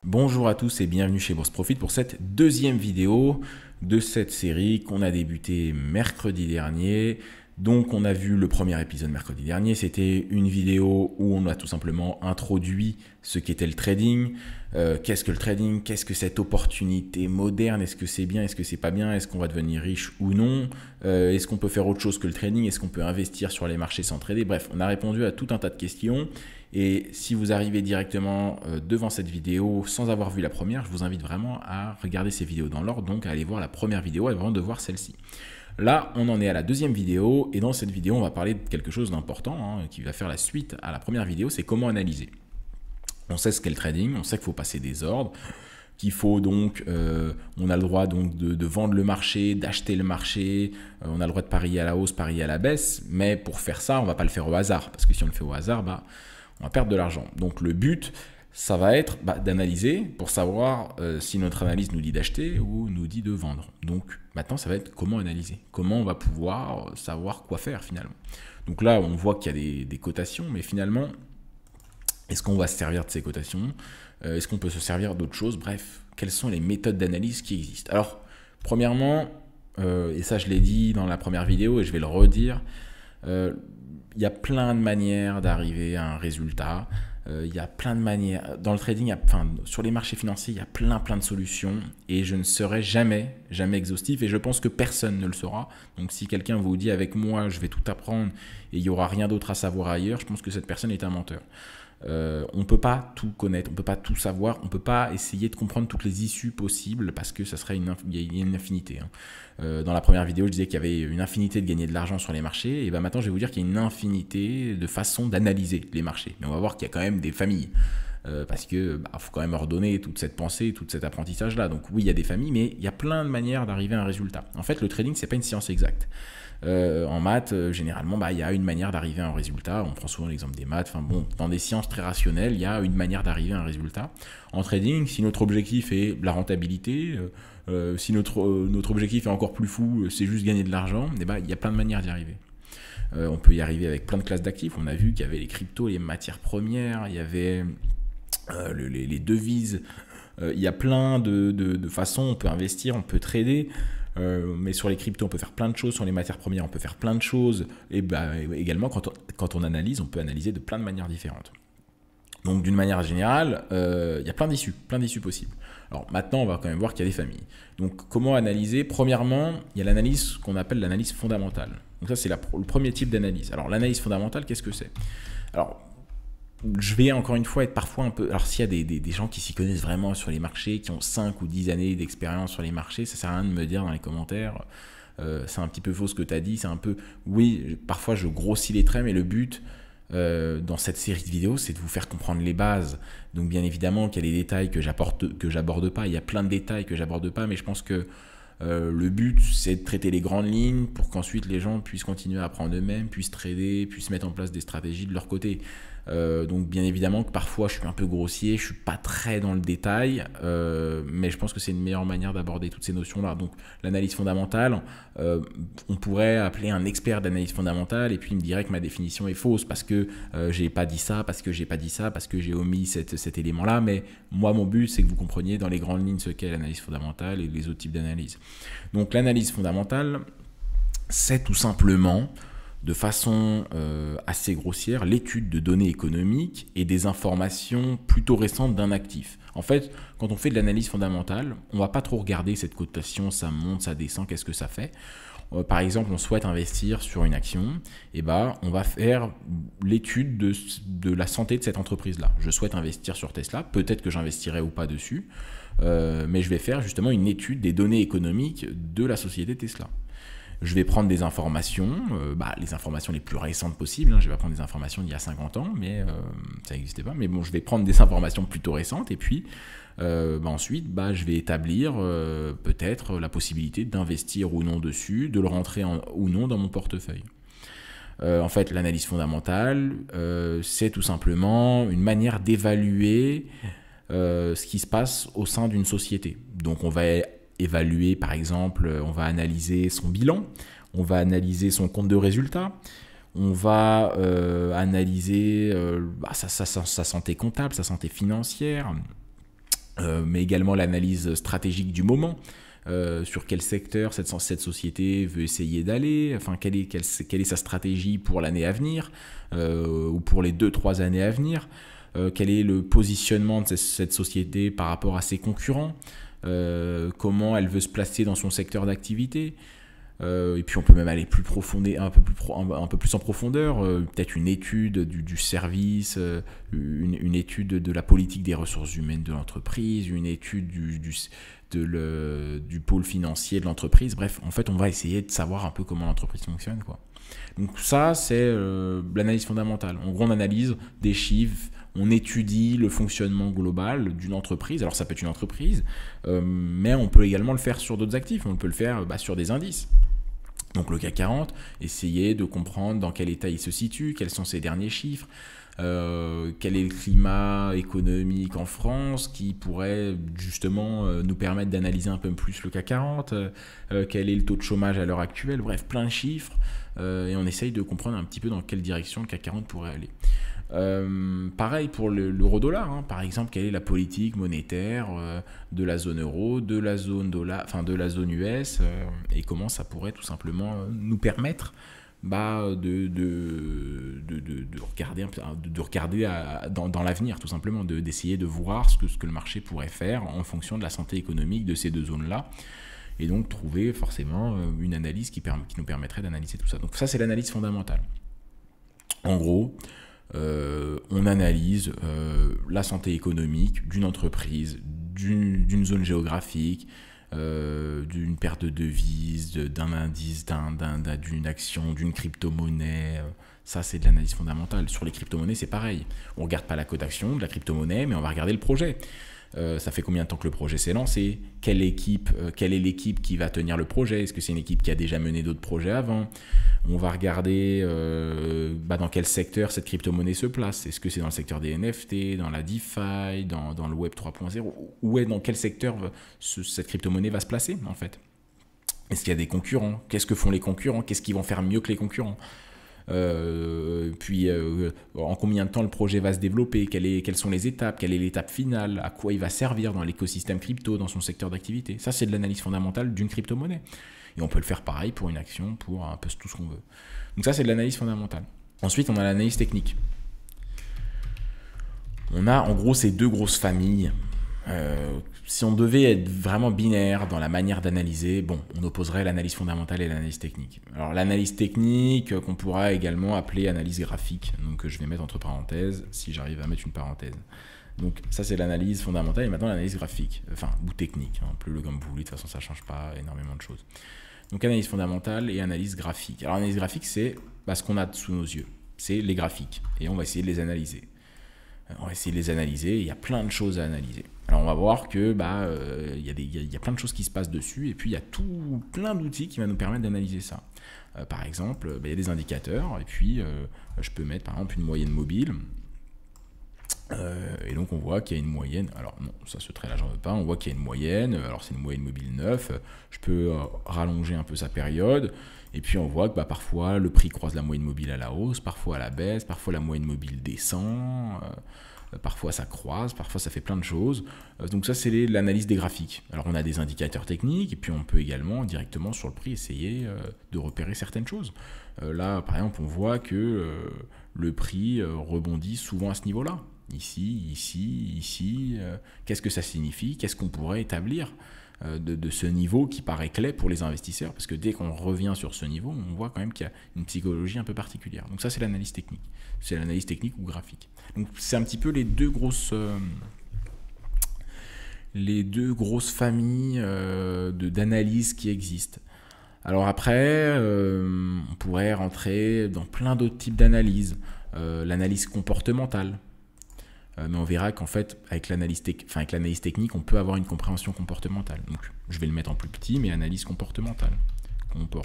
Bonjour à tous et bienvenue chez Bourse Profit pour cette deuxième vidéo de cette série qu'on a débuté mercredi dernier. Donc on a vu le premier épisode mercredi dernier, c'était une vidéo où on a tout simplement introduit ce qu'était le trading. Qu'est-ce que le trading? Qu'est-ce que cette opportunité moderne? Est-ce que c'est bien? Est-ce que c'est pas bien? Est-ce qu'on va devenir riche ou non? Est-ce qu'on peut faire autre chose que le trading? Est-ce qu'on peut investir sur les marchés sans trader? Bref, on a répondu à tout un tas de questions. Et si vous arrivez directement devant cette vidéo sans avoir vu la première, je vous invite vraiment à regarder ces vidéos dans l'ordre, donc à aller voir la première vidéo avant de voir celle-ci. Là, on en est à la deuxième vidéo, et dans cette vidéo, on va parler de quelque chose d'important qui va faire la suite à la première vidéo, c'est comment analyser. On sait ce qu'est le trading, on sait qu'il faut passer des ordres, qu'il faut donc, on a le droit donc de vendre le marché, d'acheter le marché, on a le droit de parier à la hausse, parier à la baisse, mais pour faire ça, on ne va pas le faire au hasard, parce que si on le fait au hasard, on va perdre de l'argent. Donc le but, ça va être d'analyser pour savoir si notre analyse nous dit d'acheter ou nous dit de vendre. Donc maintenant, ça va être comment analyser, comment on va pouvoir savoir quoi faire finalement. Donc là, on voit qu'il y a des cotations, mais finalement, est-ce qu'on va se servir de ces cotations? Est-ce qu'on peut se servir d'autres choses? Bref, quelles sont les méthodes d'analyse qui existent? Alors, premièrement, et ça je l'ai dit dans la première vidéo et je vais le redire, il y a plein de manières d'arriver à un résultat. Il y a plein de manières. Dans le trading, sur les marchés financiers, il y a plein de solutions et je ne serai jamais exhaustif et je pense que personne ne le saura. Donc si quelqu'un vous dit avec moi, je vais tout apprendre et il n'y aura rien d'autre à savoir ailleurs, je pense que cette personne est un menteur. On ne peut pas tout connaître, on ne peut pas tout savoir, on ne peut pas essayer de comprendre toutes les issues possibles parce que ça serait il y a une infinité. Dans la première vidéo, je disais qu'il y avait une infinité de gagner de l'argent sur les marchés, et maintenant je vais vous dire qu'il y a une infinité de façons d'analyser les marchés. Mais on va voir qu'il y a quand même des familles. Parce que faut quand même ordonner toute cette pensée, tout cet apprentissage-là. Donc oui, il y a des familles, mais il y a plein de manières d'arriver à un résultat. En fait, le trading, c'est pas une science exacte. En maths, généralement, il y a une manière d'arriver à un résultat. On prend souvent l'exemple des maths. Dans des sciences très rationnelles, il y a une manière d'arriver à un résultat. En trading, si notre objectif est la rentabilité, si notre objectif est encore plus fou, c'est juste gagner de l'argent, il y a plein de manières d'y arriver. On peut y arriver avec plein de classes d'actifs. On a vu qu'il y avait les cryptos, les matières premières, il y avait les devises. Il y a plein de façons. On peut investir, on peut trader. Mais sur les cryptos, on peut faire plein de choses. Sur les matières premières, on peut faire plein de choses. Et également, quand on analyse, on peut analyser de plein de manières différentes. Donc, d'une manière générale, il y a plein d'issues possibles. Alors, maintenant, on va quand même voir qu'il y a des familles. Donc, comment analyser? Premièrement, il y a l'analyse qu'on appelle l'analyse fondamentale. Donc, ça, c'est le premier type d'analyse. Alors, l'analyse fondamentale, qu'est-ce que c'est? Alors, je vais encore une fois être parfois un peu... Alors s'il y a des gens qui s'y connaissent vraiment sur les marchés, qui ont 5 ou 10 années d'expérience sur les marchés, ça sert à rien de me dire dans les commentaires, c'est un petit peu faux ce que tu as dit, c'est un peu... Oui, parfois je grossis les traits, mais le but dans cette série de vidéos, c'est de vous faire comprendre les bases. Donc bien évidemment qu'il y a des détails que j'aborde pas, il y a plein de détails que j'aborde pas, mais je pense que le but, c'est de traiter les grandes lignes pour qu'ensuite les gens puissent continuer à apprendre eux-mêmes, puissent trader, puissent mettre en place des stratégies de leur côté. Donc bien évidemment que parfois je suis un peu grossier, je suis pas très dans le détail, mais je pense que c'est une meilleure manière d'aborder toutes ces notions-là. Donc l'analyse fondamentale, on pourrait appeler un expert d'analyse fondamentale et puis il me dirait que ma définition est fausse parce que j'ai pas dit ça, parce que j'ai pas dit ça, parce que j'ai omis cet élément-là. Mais moi, mon but, c'est que vous compreniez dans les grandes lignes ce qu'est l'analyse fondamentale et les autres types d'analyse. Donc l'analyse fondamentale, c'est tout simplement, de façon assez grossière, l'étude de données économiques et des informations plutôt récentes d'un actif. En fait, quand on fait de l'analyse fondamentale, on ne va pas trop regarder cette cotation, ça monte, ça descend, qu'est-ce que ça fait. Par exemple, on souhaite investir sur une action, on va faire l'étude de la santé de cette entreprise-là. Je souhaite investir sur Tesla, peut-être que j'investirai ou pas dessus, mais je vais faire justement une étude des données économiques de la société Tesla. Je vais prendre des informations, les informations les plus récentes possibles. Je vais pas prendre des informations d'il y a 50 ans, mais ça n'existait pas. Mais bon, je vais prendre des informations plutôt récentes et puis ensuite, je vais établir peut-être la possibilité d'investir ou non dessus, de le rentrer ou non dans mon portefeuille. En fait, l'analyse fondamentale, c'est tout simplement une manière d'évaluer ce qui se passe au sein d'une société. Donc, on va évaluer, par exemple, on va analyser son bilan, on va analyser son compte de résultat, on va analyser sa santé comptable, sa santé financière, mais également l'analyse stratégique du moment. Sur quel secteur cette société veut essayer d'aller, enfin quelle est sa stratégie pour l'année à venir, ou pour les 2-3 années à venir, quel est le positionnement de cette société par rapport à ses concurrents, comment elle veut se placer dans son secteur d'activité. Et puis on peut même aller plus un peu plus en profondeur, peut-être une étude du service, une étude de la politique des ressources humaines de l'entreprise, une étude du pôle financier de l'entreprise. Bref, en fait, on va essayer de savoir un peu comment l'entreprise fonctionne, quoi. Donc ça, c'est l'analyse fondamentale. En gros, on analyse des chiffres, on étudie le fonctionnement global d'une entreprise. Alors ça peut être une entreprise, mais on peut également le faire sur d'autres actifs. On peut le faire sur des indices. Donc le CAC 40, essayer de comprendre dans quel état il se situe, quels sont ses derniers chiffres, quel est le climat économique en France qui pourrait justement nous permettre d'analyser un peu plus le CAC 40, quel est le taux de chômage à l'heure actuelle, bref, plein de chiffres, et on essaye de comprendre un petit peu dans quelle direction le CAC 40 pourrait aller. Pareil pour l'euro-dollar, hein. Par exemple, quelle est la politique monétaire de la zone euro, de la zone dollar, enfin de la zone US, et comment ça pourrait tout simplement nous permettre de regarder dans l'avenir, tout simplement, d'essayer de voir ce que le marché pourrait faire en fonction de la santé économique de ces deux zones-là, et donc trouver forcément une analyse qui nous permettrait d'analyser tout ça. Donc ça, c'est l'analyse fondamentale. En gros, on analyse la santé économique d'une entreprise, d'une zone géographique, d'une perte de devises, d'un indice, d'une action, d'une crypto-monnaie. Ça, c'est de l'analyse fondamentale. Sur les crypto-monnaies, c'est pareil. On ne regarde pas la cote d'action de la crypto-monnaie, mais on va regarder le projet. Ça fait combien de temps que le projet s'est lancé? Quelle est l'équipe qui va tenir le projet? Est-ce que c'est une équipe qui a déjà mené d'autres projets avant? On va regarder dans quel secteur cette crypto-monnaie se place. Est-ce que c'est dans le secteur des NFT, dans la DeFi, dans le Web 3.0? Dans quel secteur cette crypto-monnaie va se placer, en fait? Est-ce qu'il y a des concurrents? Qu'est-ce que font les concurrents? Qu'est-ce qu'ils vont faire mieux que les concurrents? En combien de temps le projet va se développer, quelles sont les étapes, quelle est l'étape finale, à quoi il va servir dans l'écosystème crypto, dans son secteur d'activité. Ça, c'est de l'analyse fondamentale d'une crypto-monnaie. Et on peut le faire pareil pour une action, pour un peu tout ce qu'on veut. Donc ça, c'est de l'analyse fondamentale. Ensuite, on a l'analyse technique. On a en gros ces deux grosses familles. Si on devait être vraiment binaire dans la manière d'analyser, on opposerait l'analyse fondamentale et l'analyse technique. Alors l'analyse technique, qu'on pourra également appeler analyse graphique, donc je vais mettre entre parenthèses, si j'arrive à mettre une parenthèse. Donc ça, c'est l'analyse fondamentale, et maintenant l'analyse graphique, ou technique, appelez-le comme vous voulez, de toute façon ça ne change pas énormément de choses. Donc analyse fondamentale et analyse graphique. Alors l'analyse graphique, c'est ce qu'on a sous nos yeux, c'est les graphiques, et on va essayer de les analyser. Il y a plein de choses à analyser. Alors on va voir que il y a plein de choses qui se passent dessus, et puis il y a plein d'outils qui vont nous permettre d'analyser ça. Par exemple, il y a des indicateurs, et puis je peux mettre par exemple une moyenne mobile. Et donc on voit qu'il y a une moyenne, alors non, ça ce trait là j'en veux pas, on voit qu'il y a une moyenne, alors c'est une moyenne mobile 9, je peux rallonger un peu sa période, et puis on voit que parfois le prix croise la moyenne mobile à la hausse, parfois à la baisse, parfois la moyenne mobile descend, parfois ça croise, parfois ça fait plein de choses. Donc ça, c'est l'analyse des graphiques. Alors on a des indicateurs techniques, et puis on peut également directement sur le prix essayer de repérer certaines choses. Là par exemple on voit que le prix rebondit souvent à ce niveau-là. Ici, qu'est-ce que ça signifie? Qu'est-ce qu'on pourrait établir de ce niveau qui paraît clé pour les investisseurs? Parce que dès qu'on revient sur ce niveau, on voit quand même qu'il y a une psychologie un peu particulière. Donc ça, c'est l'analyse technique. C'est l'analyse technique ou graphique. Donc c'est un petit peu les deux grosses familles d'analyses qui existent. Alors après, on pourrait rentrer dans plein d'autres types d'analyses. L'analyse comportementale. Mais on verra qu'en fait, avec l'analyse technique, on peut avoir une compréhension comportementale. Donc, je vais le mettre en plus petit, mais analyse comportementale. Donc,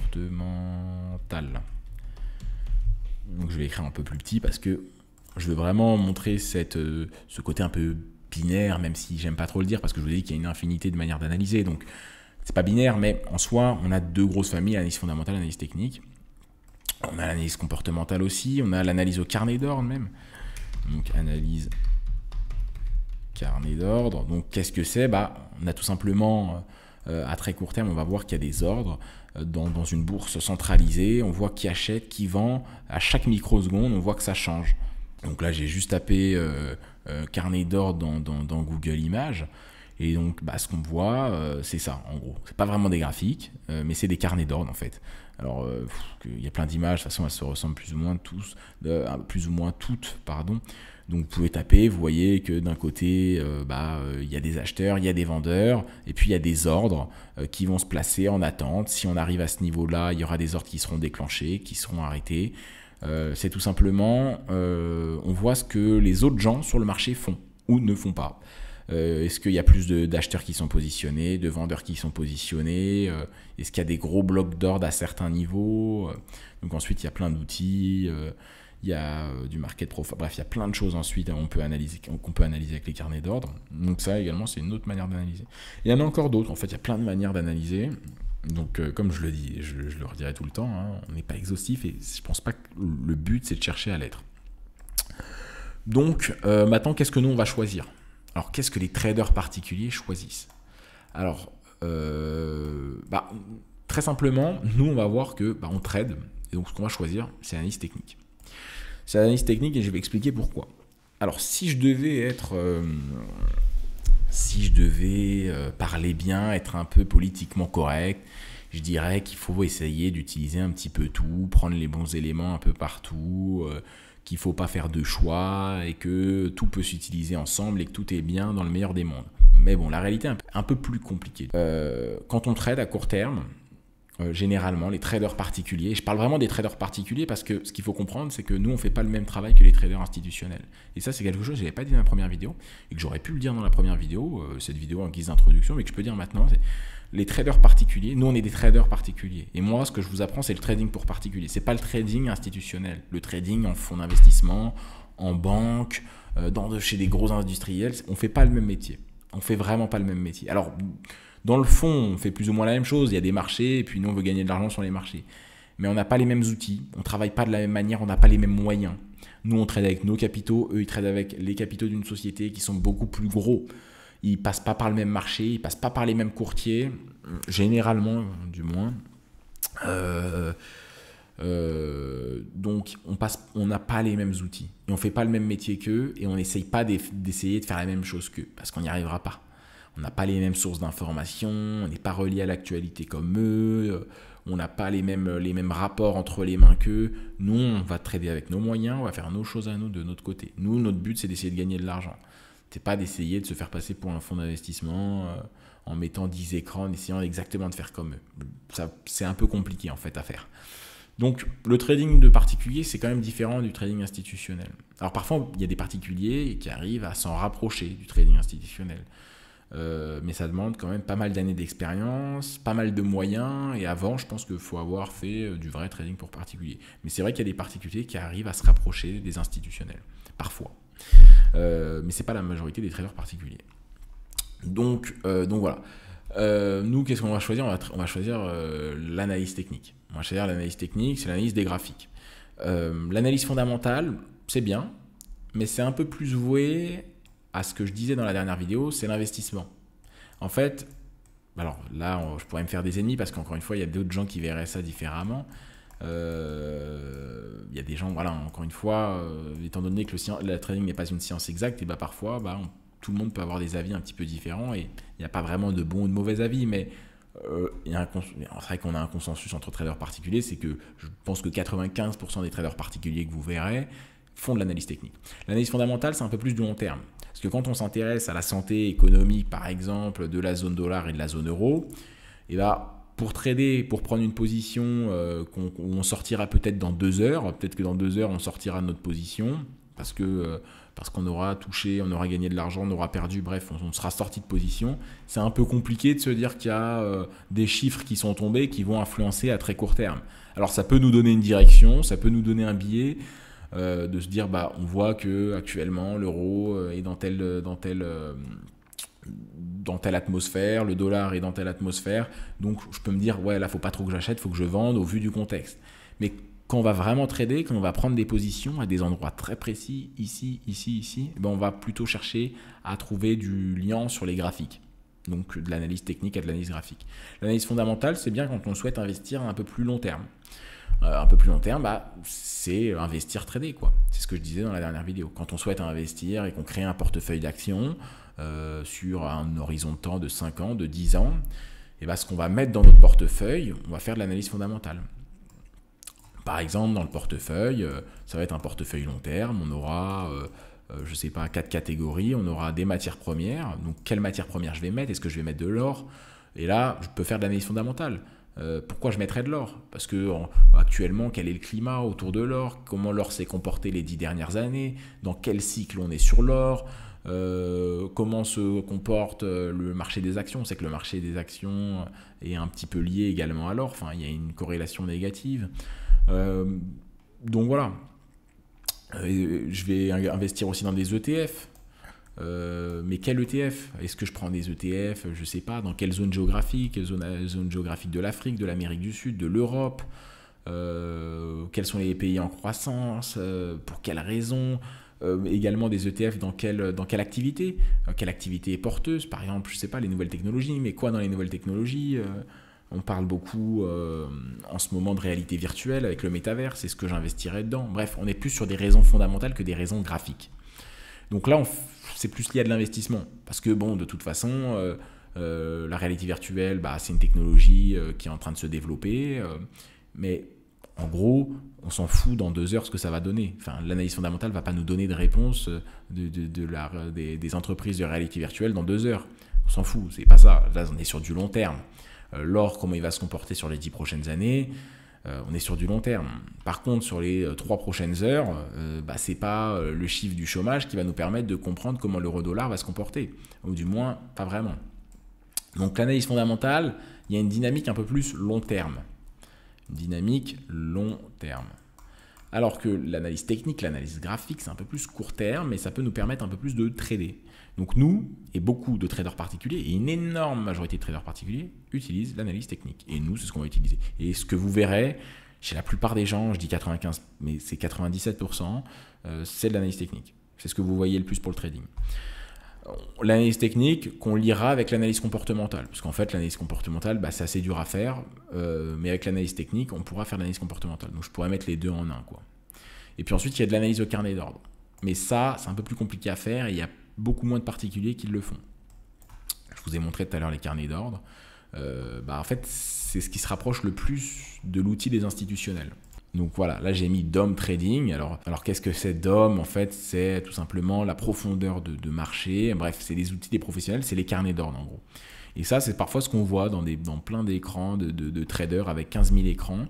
je vais écrire un peu plus petit parce que je veux vraiment montrer ce côté un peu binaire, même si j'aime pas trop le dire, parce que je vous ai dit qu'il y a une infinité de manières d'analyser. Donc, c'est pas binaire, mais en soi, on a deux grosses familles, analyse fondamentale, analyse technique. On a l'analyse comportementale aussi, on a l'analyse au carnet d'ordre même. Donc, analyse carnet d'ordre. Donc qu'est-ce que c'est? On a tout simplement, à très court terme, on va voir qu'il y a des ordres dans une bourse centralisée. On voit qui achète, qui vend. À chaque microseconde, on voit que ça change. Donc là, j'ai juste tapé carnet d'ordre dans Google Images. Et donc, ce qu'on voit, c'est ça, en gros. C'est pas vraiment des graphiques, mais c'est des carnets d'ordre, en fait. Alors, il y a plein d'images. De toute façon, elles se ressemblent plus ou moins toutes, pardon. Donc, vous pouvez taper, vous voyez que d'un côté, il y a des acheteurs, il y a des vendeurs, et puis il y a des ordres qui vont se placer en attente. Si on arrive à ce niveau-là, il y aura des ordres qui seront déclenchés, qui seront arrêtés. C'est tout simplement, on voit ce que les autres gens sur le marché font ou ne font pas. Est-ce qu'il y a plus d'acheteurs qui sont positionnés, de vendeurs qui sont positionnés? Est-ce qu'il y a des gros blocs d'ordre à certains niveaux? Donc ensuite, il y a plein d'outils, il y a du market profile, bref, il y a plein de choses ensuite qu'on peut analyser avec les carnets d'ordre. Donc ça également, c'est une autre manière d'analyser. Il y en a encore d'autres, en fait, il y a plein de manières d'analyser. Donc comme je le dis, je le redirai tout le temps, hein, on n'est pas exhaustif et je pense pas que le but c'est de chercher à l'être. Donc maintenant, qu'est-ce que nous on va choisir? Alors, qu'est-ce que les traders particuliers choisissent? Alors, très simplement, nous, on va voir que on trade. Et donc, ce qu'on va choisir, c'est l'analyse technique. C'est l'analyse technique et je vais expliquer pourquoi. Alors, si je devais parler bien, être un peu politiquement correct, je dirais qu'il faut essayer d'utiliser un petit peu tout, prendre les bons éléments un peu partout, qu'il ne faut pas faire de choix et que tout peut s'utiliser ensemble et que tout est bien dans le meilleur des mondes. Mais bon, la réalité est un peu plus compliquée. Quand on trade à court terme, généralement, les traders particuliers, je parle vraiment des traders particuliers parce que ce qu'il faut comprendre, c'est que nous, on ne fait pas le même travail que les traders institutionnels. Et ça, c'est quelque chose que je n'avais pas dit dans la première vidéo et que j'aurais pu le dire dans la première vidéo, cette vidéo en guise d'introduction, mais que je peux dire maintenant, c'est les traders particuliers, nous on est des traders particuliers. Et moi, ce que je vous apprends, c'est le trading pour particuliers. C'est pas le trading institutionnel. Le trading en fonds d'investissement, en banque, chez des gros industriels, on fait pas le même métier. On fait vraiment pas le même métier. Alors, dans le fond, on fait plus ou moins la même chose. Il y a des marchés et puis nous, on veut gagner de l'argent sur les marchés. Mais on n'a pas les mêmes outils, on ne travaille pas de la même manière, on n'a pas les mêmes moyens. Nous, on trade avec nos capitaux, eux, ils tradent avec les capitaux d'une société qui sont beaucoup plus gros. Ils ne passent pas par le même marché, ils ne passent pas par les mêmes courtiers, généralement du moins. Donc on n'a pas les mêmes outils et on ne fait pas le même métier qu'eux et on n'essaye pas d'essayer de faire la même chose qu'eux parce qu'on n'y arrivera pas. On n'a pas les mêmes sources d'informations, on n'est pas relié à l'actualité comme eux, on n'a pas les mêmes rapports entre les mains qu'eux. Nous, on va trader avec nos moyens, on va faire nos choses à nous de notre côté. Nous, notre but, c'est d'essayer de gagner de l'argent. C'est pas d'essayer de se faire passer pour un fonds d'investissement en mettant 10 écrans, en essayant exactement de faire comme eux. C'est un peu compliqué en fait à faire. Donc le trading de particulier, c'est quand même différent du trading institutionnel. Alors parfois, il y a des particuliers qui arrivent à s'en rapprocher du trading institutionnel. Mais ça demande quand même pas mal d'années d'expérience, pas mal de moyens, et avant, je pense qu'il faut avoir fait du vrai trading pour particuliers. Mais c'est vrai qu'il y a des particuliers qui arrivent à se rapprocher des institutionnels, parfois. Mais ce n'est pas la majorité des traders particuliers. Donc voilà. Nous, qu'est-ce qu'on va choisir? On va choisir l'analyse technique. On va choisir l'analyse technique, c'est l'analyse des graphiques. L'analyse fondamentale, c'est bien, mais c'est un peu plus voué à ce que je disais dans la dernière vidéo, c'est l'investissement. En fait, alors là, je pourrais me faire des ennemis parce qu'encore une fois, il y a d'autres gens qui verraient ça différemment. Il y a des gens, voilà, encore une fois, étant donné que le trading n'est pas une science exacte, et parfois, tout le monde peut avoir des avis un petit peu différents et il n'y a pas vraiment de bons ou de mauvais avis, mais c'est vrai qu'on a un consensus entre traders particuliers, c'est que je pense que 95% des traders particuliers que vous verrez font de l'analyse technique. L'analyse fondamentale, c'est un peu plus du long terme. Parce que quand on s'intéresse à la santé économique, par exemple, de la zone dollar et de la zone euro, et pour trader, pour prendre une position où on sortira peut-être dans 2 heures, peut-être que dans 2 heures, on sortira de notre position, parce qu'on aura touché, on aura gagné de l'argent, on aura perdu, bref, on sera sorti de position. C'est un peu compliqué de se dire qu'il y a des chiffres qui sont tombés qui vont influencer à très court terme. Alors ça peut nous donner une direction, ça peut nous donner un biais, de se dire on voit que actuellement l'euro est dans telle atmosphère, le dollar est dans telle atmosphère, donc je peux me dire ouais là faut pas trop que j'achète, faut que je vende au vu du contexte. Mais Quand on va vraiment trader, quand on va prendre des positions à des endroits très précis, ici, ici, ici, ben on va plutôt chercher à trouver du lien sur les graphiques. Donc de l'analyse technique à de l'analyse graphique. L'analyse fondamentale, c'est bien quand on souhaite investir à un peu plus long terme. Un peu plus long terme, c'est investir, trader, quoi. C'est ce que je disais dans la dernière vidéo. Quand on souhaite investir et qu'on crée un portefeuille d'actions sur un horizon de temps de 5 ans, de 10 ans, et ce qu'on va mettre dans notre portefeuille, on va faire de l'analyse fondamentale. Par exemple, dans le portefeuille, ça va être un portefeuille long terme, on aura, je ne sais pas, 4 catégories, on aura des matières premières. Donc, quelles matières premières je vais mettre? Est-ce que je vais mettre de l'or? Et là, je peux faire de l'analyse fondamentale. Pourquoi je mettrais de l'or? Parce que actuellement, quel est le climat autour de l'or? Comment l'or s'est comporté les 10 dernières années? Dans quel cycle on est sur l'or? Comment se comporte le marché des actions? On sait que le marché des actions est un petit peu lié également à l'or. Enfin, il y a une corrélation négative. Donc voilà. Je vais investir aussi dans des ETF. Mais quel ETF? Est-ce que je prends des ETF, je ne sais pas, dans quelle zone géographique? Zone géographique de l'Afrique, de l'Amérique du Sud, de l'Europe? Quels sont les pays en croissance? Pour quelles raisons? Également des ETF dans quelle activité? Quelle activité est porteuse? Par exemple, je ne sais pas, les nouvelles technologies. Mais quoi dans les nouvelles technologies? On parle beaucoup en ce moment de réalité virtuelle avec le métavers. C'est ce que j'investirais dedans. Bref, on est plus sur des raisons fondamentales que des raisons graphiques. Donc là, c'est plus lié à de l'investissement. Parce que bon, de toute façon, la réalité virtuelle, c'est une technologie qui est en train de se développer. Mais en gros, on s'en fout dans 2 heures ce que ça va donner. Enfin, l'analyse fondamentale ne va pas nous donner de réponse des entreprises de réalité virtuelle dans 2 heures. On s'en fout, c'est pas ça. Là, on est sur du long terme. L'or, comment il va se comporter sur les 10 prochaines années, on est sur du long terme. Par contre, sur les 3 prochaines heures, ce n'est pas le chiffre du chômage qui va nous permettre de comprendre comment l'euro-dollar va se comporter. Ou du moins, pas vraiment. Donc l'analyse fondamentale, il y a une dynamique un peu plus long terme. Une dynamique long terme. Alors que l'analyse technique, l'analyse graphique, c'est un peu plus court terme, mais ça peut nous permettre un peu plus de trader. Donc nous, et beaucoup de traders particuliers, et une énorme majorité de traders particuliers, utilisent l'analyse technique. Et nous, c'est ce qu'on va utiliser. Et ce que vous verrez, chez la plupart des gens, je dis 95, mais c'est 97%, c'est de l'analyse technique. C'est ce que vous voyez le plus pour le trading. L'analyse technique qu'on lira avec l'analyse comportementale. Parce qu'en fait, l'analyse comportementale, c'est assez dur à faire, mais avec l'analyse technique, on pourra faire l'analyse comportementale. Donc je pourrais mettre les deux en un, quoi. Et puis ensuite, il y a de l'analyse au carnet d'ordre. Mais ça, c'est un peu plus compliqué à faire et il y a beaucoup moins de particuliers qui le font. Je vous ai montré tout à l'heure les carnets d'ordre. En fait, c'est ce qui se rapproche le plus de l'outil des institutionnels. Donc voilà, là j'ai mis DOM Trading. Alors qu'est-ce que c'est DOM? En fait, c'est tout simplement la profondeur de marché. Bref, c'est les outils des professionnels, c'est les carnets d'ordre en gros. Et ça, c'est parfois ce qu'on voit dans plein d'écrans de traders avec 15 000 écrans.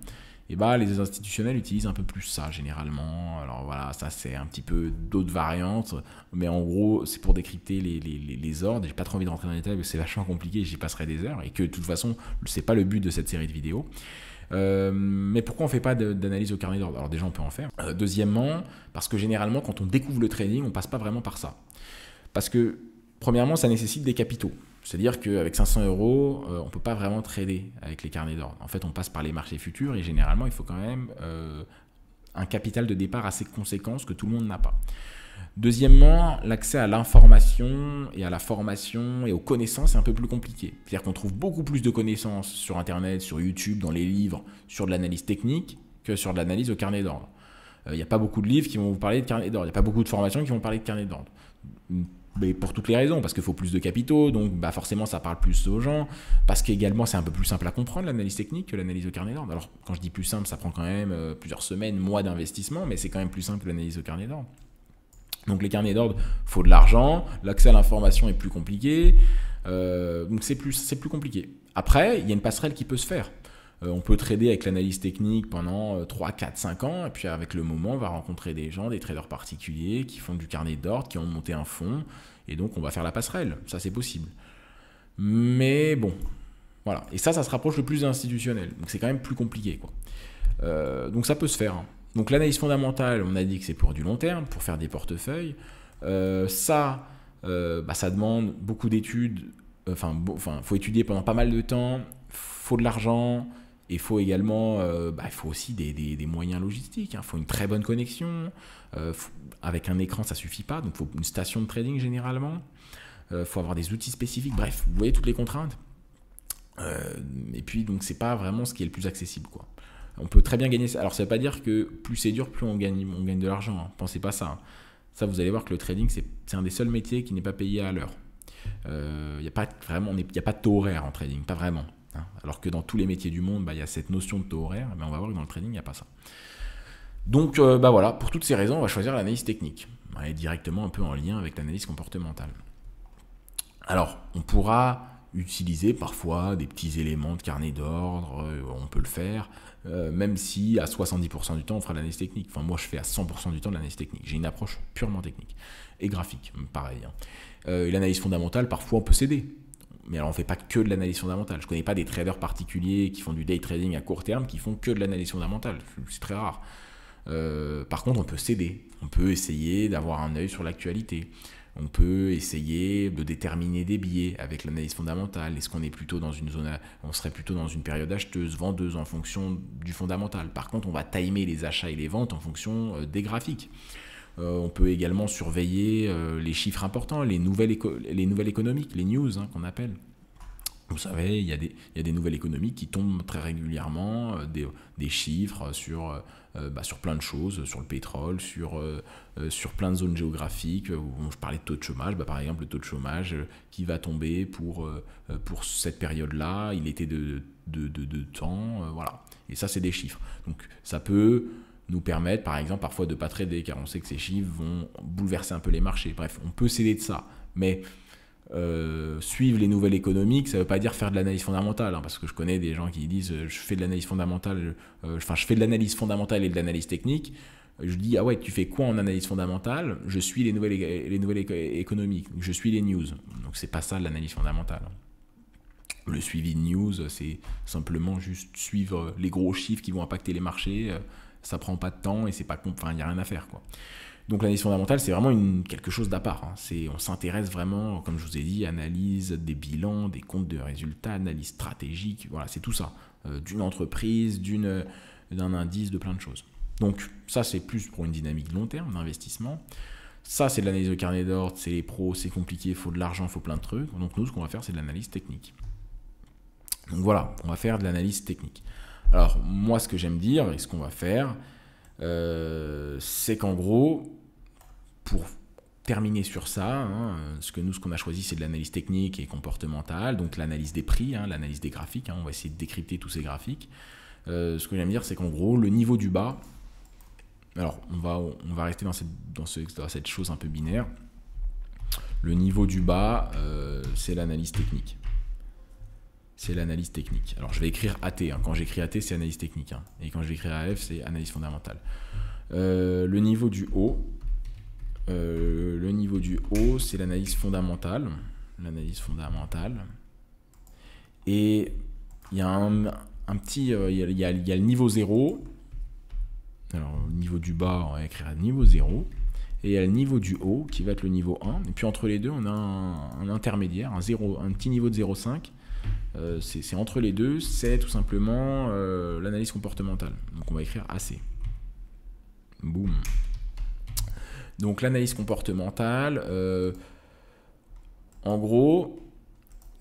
Et les institutionnels utilisent un peu plus ça généralement. Alors voilà, ça c'est un petit peu d'autres variantes, mais en gros c'est pour décrypter les ordres. J'ai pas trop envie de rentrer dans les détails, c'est vachement compliqué, j'y passerai des heures et que de toute façon c'est pas le but de cette série de vidéos. Mais pourquoi on fait pas d'analyse au carnet d'ordre? Alors déjà on peut en faire. Deuxièmement, parce que généralement quand on découvre le trading, on passe pas vraiment par ça. Parce que premièrement, ça nécessite des capitaux. C'est-à-dire qu'avec 500 €, on ne peut pas vraiment trader avec les carnets d'ordre. En fait, on passe par les marchés futurs et généralement, il faut quand même un capital de départ assez conséquent, ce que tout le monde n'a pas. Deuxièmement, l'accès à l'information et à la formation et aux connaissances est un peu plus compliqué. C'est-à-dire qu'on trouve beaucoup plus de connaissances sur Internet, sur YouTube, dans les livres, sur de l'analyse technique que sur de l'analyse au carnet d'ordre. Il n'y a pas beaucoup de livres qui vont vous parler de carnet d'ordre. Il n'y a pas beaucoup de formations qui vont parler de carnet d'ordre. Mais pour toutes les raisons, parce qu'il faut plus de capitaux, donc forcément ça parle plus aux gens, parce qu'également c'est un peu plus simple à comprendre l'analyse technique que l'analyse au carnet d'ordre. Alors quand je dis plus simple, ça prend quand même plusieurs semaines, mois d'investissement, mais c'est quand même plus simple que l'analyse au carnet d'ordre. Donc les carnets d'ordre, il faut de l'argent, l'accès à l'information est plus compliqué, donc c'est plus compliqué. Après, il y a une passerelle qui peut se faire. On peut trader avec l'analyse technique pendant 3, 4, 5 ans, et puis avec le moment, on va rencontrer des gens, des traders particuliers qui font du carnet d'ordre, qui ont monté un fonds, et donc on va faire la passerelle. Ça, c'est possible. Mais bon, voilà. Et ça se rapproche le plus de l'institutionnel. Donc c'est quand même plus compliqué, quoi. Donc ça peut se faire. Donc l'analyse fondamentale, on a dit que c'est pour du long terme, pour faire des portefeuilles. Ça demande beaucoup d'études. Faut étudier pendant pas mal de temps. Faut de l'argent. il faut également, il faut aussi des moyens logistiques. Il faut une très bonne connexion. Avec un écran, ça ne suffit pas. Donc, il faut une station de trading généralement. Il faut avoir des outils spécifiques. Bref, vous voyez toutes les contraintes. Et puis, donc, c'est pas vraiment ce qui est le plus accessible, quoi. On peut très bien gagner ça. Alors, ça ne veut pas dire que plus c'est dur, plus on gagne de l'argent. Hein. Pensez pas ça. Hein. Ça, vous allez voir que le trading, c'est un des seuls métiers qui n'est pas payé à l'heure. Il n'y a pas de taux horaire en trading, pas vraiment. Hein. Alors que dans tous les métiers du monde, il y a cette notion de taux horaire, mais on va voir que dans le trading, il n'y a pas ça. Donc, voilà, pour toutes ces raisons, on va choisir l'analyse technique. Elle est directement un peu en lien avec l'analyse comportementale. Alors, on pourra utiliser parfois des petits éléments de carnet d'ordre, on peut le faire, même si à 70% du temps on fera de l'analyse technique. Enfin, moi je fais à 100% du temps de l'analyse technique. J'ai une approche purement technique et graphique, pareil. Hein. Et l'analyse fondamentale, parfois on peut s'aider. Mais alors on ne fait pas que de l'analyse fondamentale. Je ne connais pas des traders particuliers qui font du day trading à court terme qui font que de l'analyse fondamentale. C'est très rare. Par contre, on peut s'aider. On peut essayer d'avoir un œil sur l'actualité. On peut essayer de déterminer des biais avec l'analyse fondamentale. Est-ce qu'on est plutôt dans une zone, on serait plutôt dans une période acheteuse, vendeuse en fonction du fondamental. Par contre, on va timer les achats et les ventes en fonction des graphiques. On peut également surveiller les chiffres importants, les nouvelles économiques, les news qu'on appelle. Vous savez, il y a des nouvelles économiques qui tombent très régulièrement, des chiffres sur plein de choses, sur le pétrole, sur plein de zones géographiques. Je parlais de taux de chômage, par exemple le taux de chômage qui va tomber pour cette période-là, il était de temps, voilà. Et ça, c'est des chiffres. Donc ça peut nous permettre, par exemple, parfois de ne pas trader, car on sait que ces chiffres vont bouleverser un peu les marchés. Bref, on peut s'aider de ça, mais suivre les nouvelles économiques, ça ne veut pas dire faire de l'analyse fondamentale, hein, parce que je connais des gens qui disent je fais de l'analyse fondamentale, je fais de l'analyse fondamentale et de l'analyse technique. Je dis ah ouais, tu fais quoi en analyse fondamentale? Je suis les nouvelles économiques, je suis les news. Donc c'est pas ça l'analyse fondamentale. Le suivi de news, c'est simplement juste suivre les gros chiffres qui vont impacter les marchés. Ça prend pas de temps et c'est pas, il n'y a rien à faire, quoi. Donc l'analyse fondamentale, c'est vraiment quelque chose d'à part. Hein. On s'intéresse vraiment, comme je vous ai dit, analyse des bilans, des comptes de résultats, analyse stratégique, voilà, c'est tout ça. D'une entreprise, d'un indice, de plein de choses. Donc ça, c'est plus pour une dynamique long terme d'investissement. Ça, c'est de l'analyse de carnet d'ordre, c'est les pros, c'est compliqué, il faut de l'argent, il faut plein de trucs. Donc nous, ce qu'on va faire, c'est de l'analyse technique. Donc voilà, on va faire de l'analyse technique. Alors moi, ce que j'aime dire et ce qu'on va faire, c'est qu'en gros, pour terminer sur ça, ce qu'on a choisi, c'est de l'analyse technique et comportementale, donc l'analyse des prix, l'analyse des graphiques, on va essayer de décrypter tous ces graphiques. Ce que j'aime dire, c'est qu'en gros, le niveau du bas, alors on va rester dans cette chose un peu binaire, le niveau du bas, c'est l'analyse technique. C'est l'analyse technique. Alors je vais écrire AT. Quand j'écris AT, c'est analyse technique. Et quand je vais écrire AF, c'est analyse fondamentale. Le niveau du haut, c'est l'analyse fondamentale. L'analyse fondamentale. Et il y a un petit, il y a le niveau 0. Alors le niveau du bas, on va écrire niveau 0. Et il y a le niveau du haut qui va être le niveau 1. Et puis entre les deux, on a un intermédiaire, un petit niveau de 0,5. C'est entre les deux, c'est tout simplement l'analyse comportementale. Donc on va écrire AC. Boum. Donc l'analyse comportementale, en gros,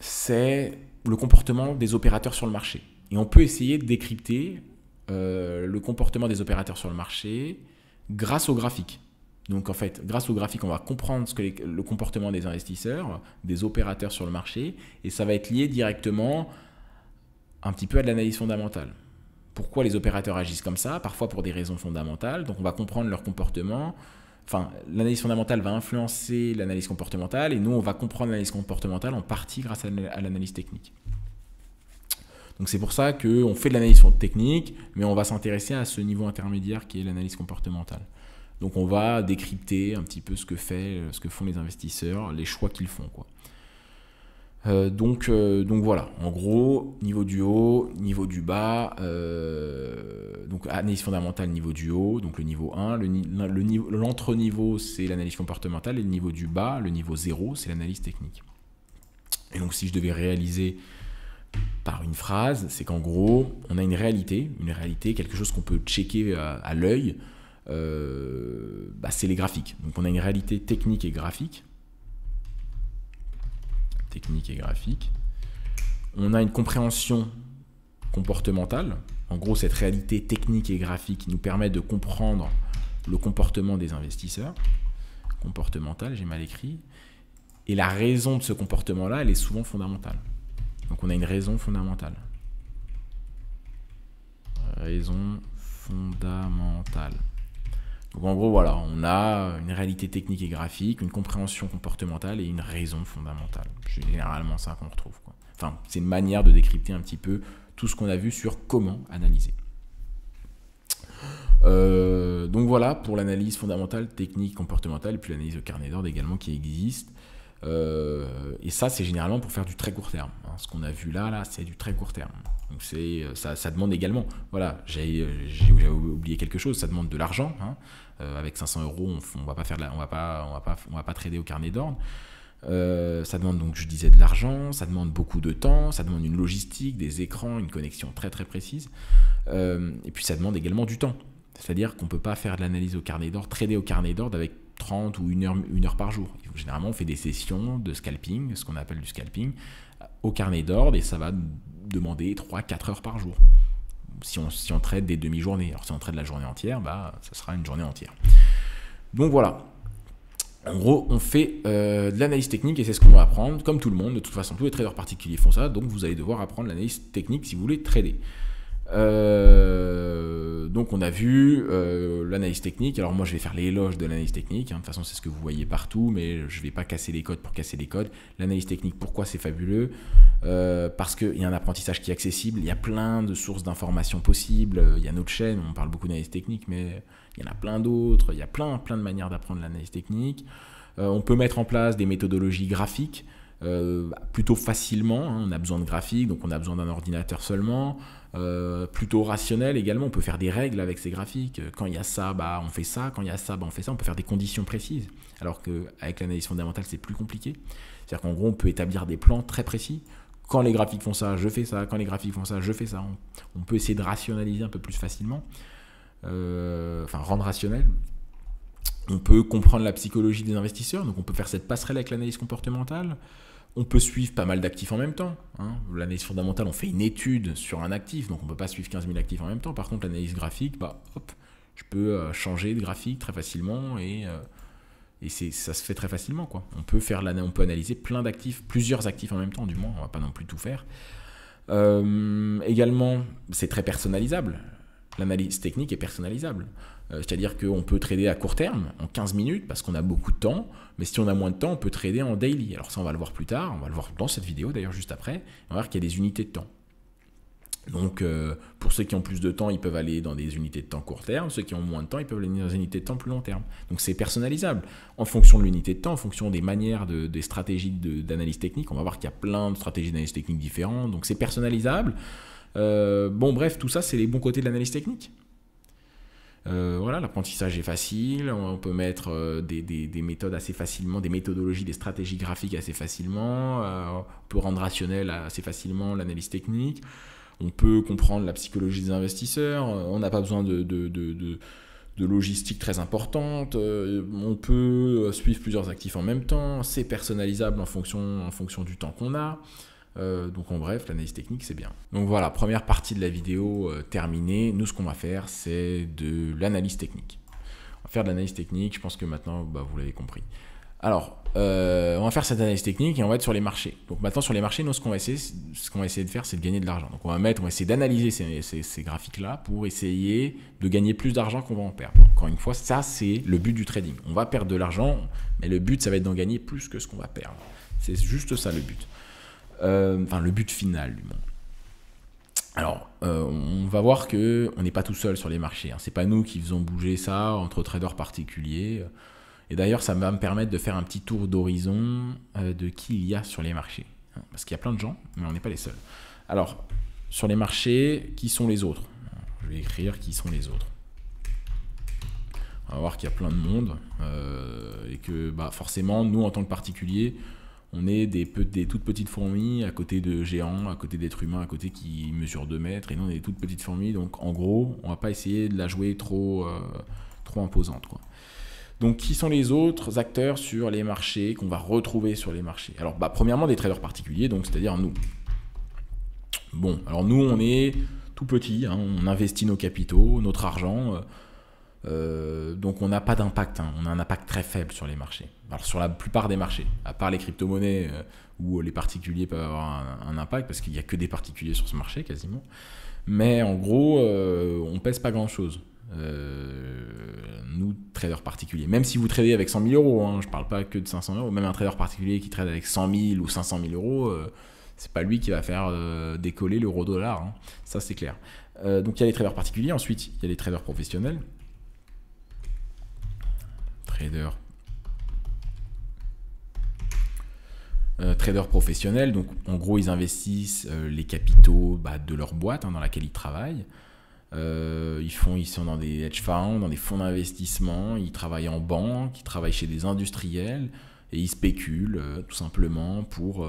c'est le comportement des opérateurs sur le marché. Et on peut essayer de décrypter le comportement des opérateurs sur le marché grâce au graphique. Donc en fait, grâce au graphique, on va comprendre le comportement des investisseurs, des opérateurs sur le marché, et ça va être lié directement un petit peu à de l'analyse fondamentale. Pourquoi les opérateurs agissent comme ça? Parfois pour des raisons fondamentales, donc on va comprendre leur comportement. Enfin, l'analyse fondamentale va influencer l'analyse comportementale, et nous, on va comprendre l'analyse comportementale en partie grâce à l'analyse technique. Donc c'est pour ça qu'on fait de l'analyse technique, mais on va s'intéresser à ce niveau intermédiaire qui est l'analyse comportementale. Donc on va décrypter un petit peu ce que font les investisseurs, les choix qu'ils font, quoi. Donc voilà, en gros, niveau du haut, niveau du bas, donc analyse fondamentale, niveau du haut, donc le niveau 1, l'entre-niveau, c'est l'analyse comportementale, et le niveau du bas, le niveau 0, c'est l'analyse technique. Et donc si je devais réaliser par une phrase, c'est qu'en gros, on a une réalité, quelque chose qu'on peut checker à l'œil, c'est les graphiques. Donc on a une réalité technique et graphique. On a une compréhension comportementale. En gros, cette réalité technique et graphique nous permet de comprendre le comportement des investisseurs. Comportemental, j'ai mal écrit. Et la raison de ce comportement-là, elle est souvent fondamentale. Donc on a une raison fondamentale. Raison fondamentale. Donc en gros, voilà, on a une réalité technique et graphique, une compréhension comportementale et une raison fondamentale. C'est généralement ça qu'on retrouve, quoi. Enfin, c'est une manière de décrypter un petit peu tout ce qu'on a vu sur comment analyser. Donc voilà pour l'analyse fondamentale, technique, comportementale, et puis l'analyse de carnet d'ordre également qui existe. Et ça, c'est généralement pour faire du très court terme. Hein. Ce qu'on a vu là, c'est du très court terme. Donc ça demande également, voilà, j'ai oublié quelque chose, ça demande de l'argent. Hein. Avec 500 €, on va pas faire on va pas trader au carnet d'ordre. Ça demande donc, je disais, de l'argent, ça demande beaucoup de temps, ça demande une logistique, des écrans, une connexion très très précise. Et puis ça demande également du temps. C'est-à-dire qu'on ne peut pas faire de l'analyse au carnet d'ordre, trader au carnet d'ordre avec 30 ou une heure par jour. Généralement, on fait des sessions de scalping, ce qu'on appelle du scalping, au carnet d'ordre, et ça va demander 3-4 heures par jour. Si on trade des demi-journées. Alors si on trade la journée entière, ça sera une journée entière. Donc voilà. En gros, on fait de l'analyse technique et c'est ce qu'on va apprendre. Comme tout le monde, de toute façon, tous les traders particuliers font ça. Donc vous allez devoir apprendre l'analyse technique si vous voulez trader. Donc on a vu l'analyse technique. Alors moi je vais faire l'éloge de l'analyse technique, hein. De toute façon c'est ce que vous voyez partout, mais je ne vais pas casser les codes pour casser les codes. L'analyse technique, pourquoi c'est fabuleux? Parce qu'il y a un apprentissage qui est accessible, il y a plein de sources d'informations possibles. Il y a notre chaîne, on parle beaucoup d'analyse technique, mais il y en a plein d'autres. Il y a plein de manières d'apprendre l'analyse technique. On peut mettre en place des méthodologies graphiques plutôt facilement, hein. On a besoin de graphiques, donc on a besoin d'un ordinateur seulement. Plutôt rationnel également, on peut faire des règles avec ces graphiques. Quand il y a ça, on fait ça. Quand il y a ça, on fait ça. On peut faire des conditions précises. Alors qu'avec l'analyse fondamentale, c'est plus compliqué. C'est-à-dire qu'en gros, on peut établir des plans très précis. Quand les graphiques font ça, je fais ça. Quand les graphiques font ça, je fais ça. On peut essayer de rationaliser un peu plus facilement. Rendre rationnel. On peut comprendre la psychologie des investisseurs. Donc on peut faire cette passerelle avec l'analyse comportementale. On peut suivre pas mal d'actifs en même temps. Hein. L'analyse fondamentale, on fait une étude sur un actif, donc on ne peut pas suivre 15 000 actifs en même temps. Par contre, l'analyse graphique, je peux changer de graphique très facilement et ça se fait très facilement, quoi. On peut analyser plein d'actifs, plusieurs actifs en même temps, du moins, on ne va pas non plus tout faire. Également, c'est très personnalisable. L'analyse technique est personnalisable. C'est-à-dire qu'on peut trader à court terme, en 15 minutes, parce qu'on a beaucoup de temps. Mais si on a moins de temps, on peut trader en daily. Alors ça, on va le voir plus tard. On va le voir dans cette vidéo, d'ailleurs, juste après. On va voir qu'il y a des unités de temps. Donc, pour ceux qui ont plus de temps, ils peuvent aller dans des unités de temps court terme. Ceux qui ont moins de temps, ils peuvent aller dans des unités de temps plus long terme. Donc, c'est personnalisable. En fonction de l'unité de temps, en fonction des manières, des stratégies d'analyse technique, on va voir qu'il y a plein de stratégies d'analyse technique différentes. Donc, c'est personnalisable. Bref, tout ça, c'est les bons côtés de l'analyse technique. Voilà, l'apprentissage est facile, on peut mettre des méthodes assez facilement, des méthodologies, des stratégies graphiques assez facilement, on peut rendre rationnel assez facilement l'analyse technique, on peut comprendre la psychologie des investisseurs, on n'a pas besoin de logistique très importante, on peut suivre plusieurs actifs en même temps, c'est personnalisable en fonction du temps qu'on a. Donc en bref, l'analyse technique c'est bien. Donc voilà, première partie de la vidéo terminée. Nous ce qu'on va faire c'est de l'analyse technique. On va faire de l'analyse technique, je pense que maintenant vous l'avez compris. Alors, on va faire cette analyse technique et on va être sur les marchés. Donc maintenant sur les marchés, nous ce qu'on va essayer de faire c'est de gagner de l'argent. Donc on va essayer d'analyser ces graphiques là pour essayer de gagner plus d'argent qu'on va en perdre. Encore une fois, ça c'est le but du trading. On va perdre de l'argent, mais le but ça va être d'en gagner plus que ce qu'on va perdre. C'est juste ça le but. Le but final du monde. Alors, on va voir qu'on n'est pas tout seul sur les marchés. Hein. Ce n'est pas nous qui faisons bouger ça entre traders particuliers. Et d'ailleurs, ça va me permettre de faire un petit tour d'horizon de qui il y a sur les marchés. Hein. Parce qu'il y a plein de gens, mais on n'est pas les seuls. Alors, sur les marchés, qui sont les autres? Je vais écrire qui sont les autres. On va voir qu'il y a plein de monde et que forcément, nous, en tant que particuliers, On est des toutes petites fourmis à côté de géants, à côté d'êtres humains, à côté qui mesurent 2 mètres. Et nous, on est des toutes petites fourmis. Donc, en gros, on va pas essayer de la jouer trop imposante, quoi. Donc, qui sont les autres acteurs sur les marchés qu'on va retrouver sur les marchés? Alors, premièrement, des traders particuliers, donc c'est-à-dire nous. Bon, alors nous, on est tout petit, hein, on investit nos capitaux, notre argent, donc on n'a pas d'impact, hein, on a un impact très faible sur les marchés. Alors sur la plupart des marchés, à part les crypto-monnaies où les particuliers peuvent avoir un impact, parce qu'il n'y a que des particuliers sur ce marché quasiment, mais en gros, on pèse pas grand-chose. Nous, traders particuliers, même si vous tradez avec 100 000 euros, hein, je ne parle pas que de 500 euros, même un trader particulier qui trade avec 100 000 ou 500 000 euros, c'est pas lui qui va faire décoller l'euro-dollar, hein. Ça c'est clair. Donc il y a les traders particuliers, ensuite il y a les traders professionnels. Traders professionnels, donc en gros ils investissent les capitaux de leur boîte, hein, dans laquelle ils travaillent. Ils sont dans des hedge funds, dans des fonds d'investissement, ils travaillent en banque, ils travaillent chez des industriels et ils spéculent tout simplement pour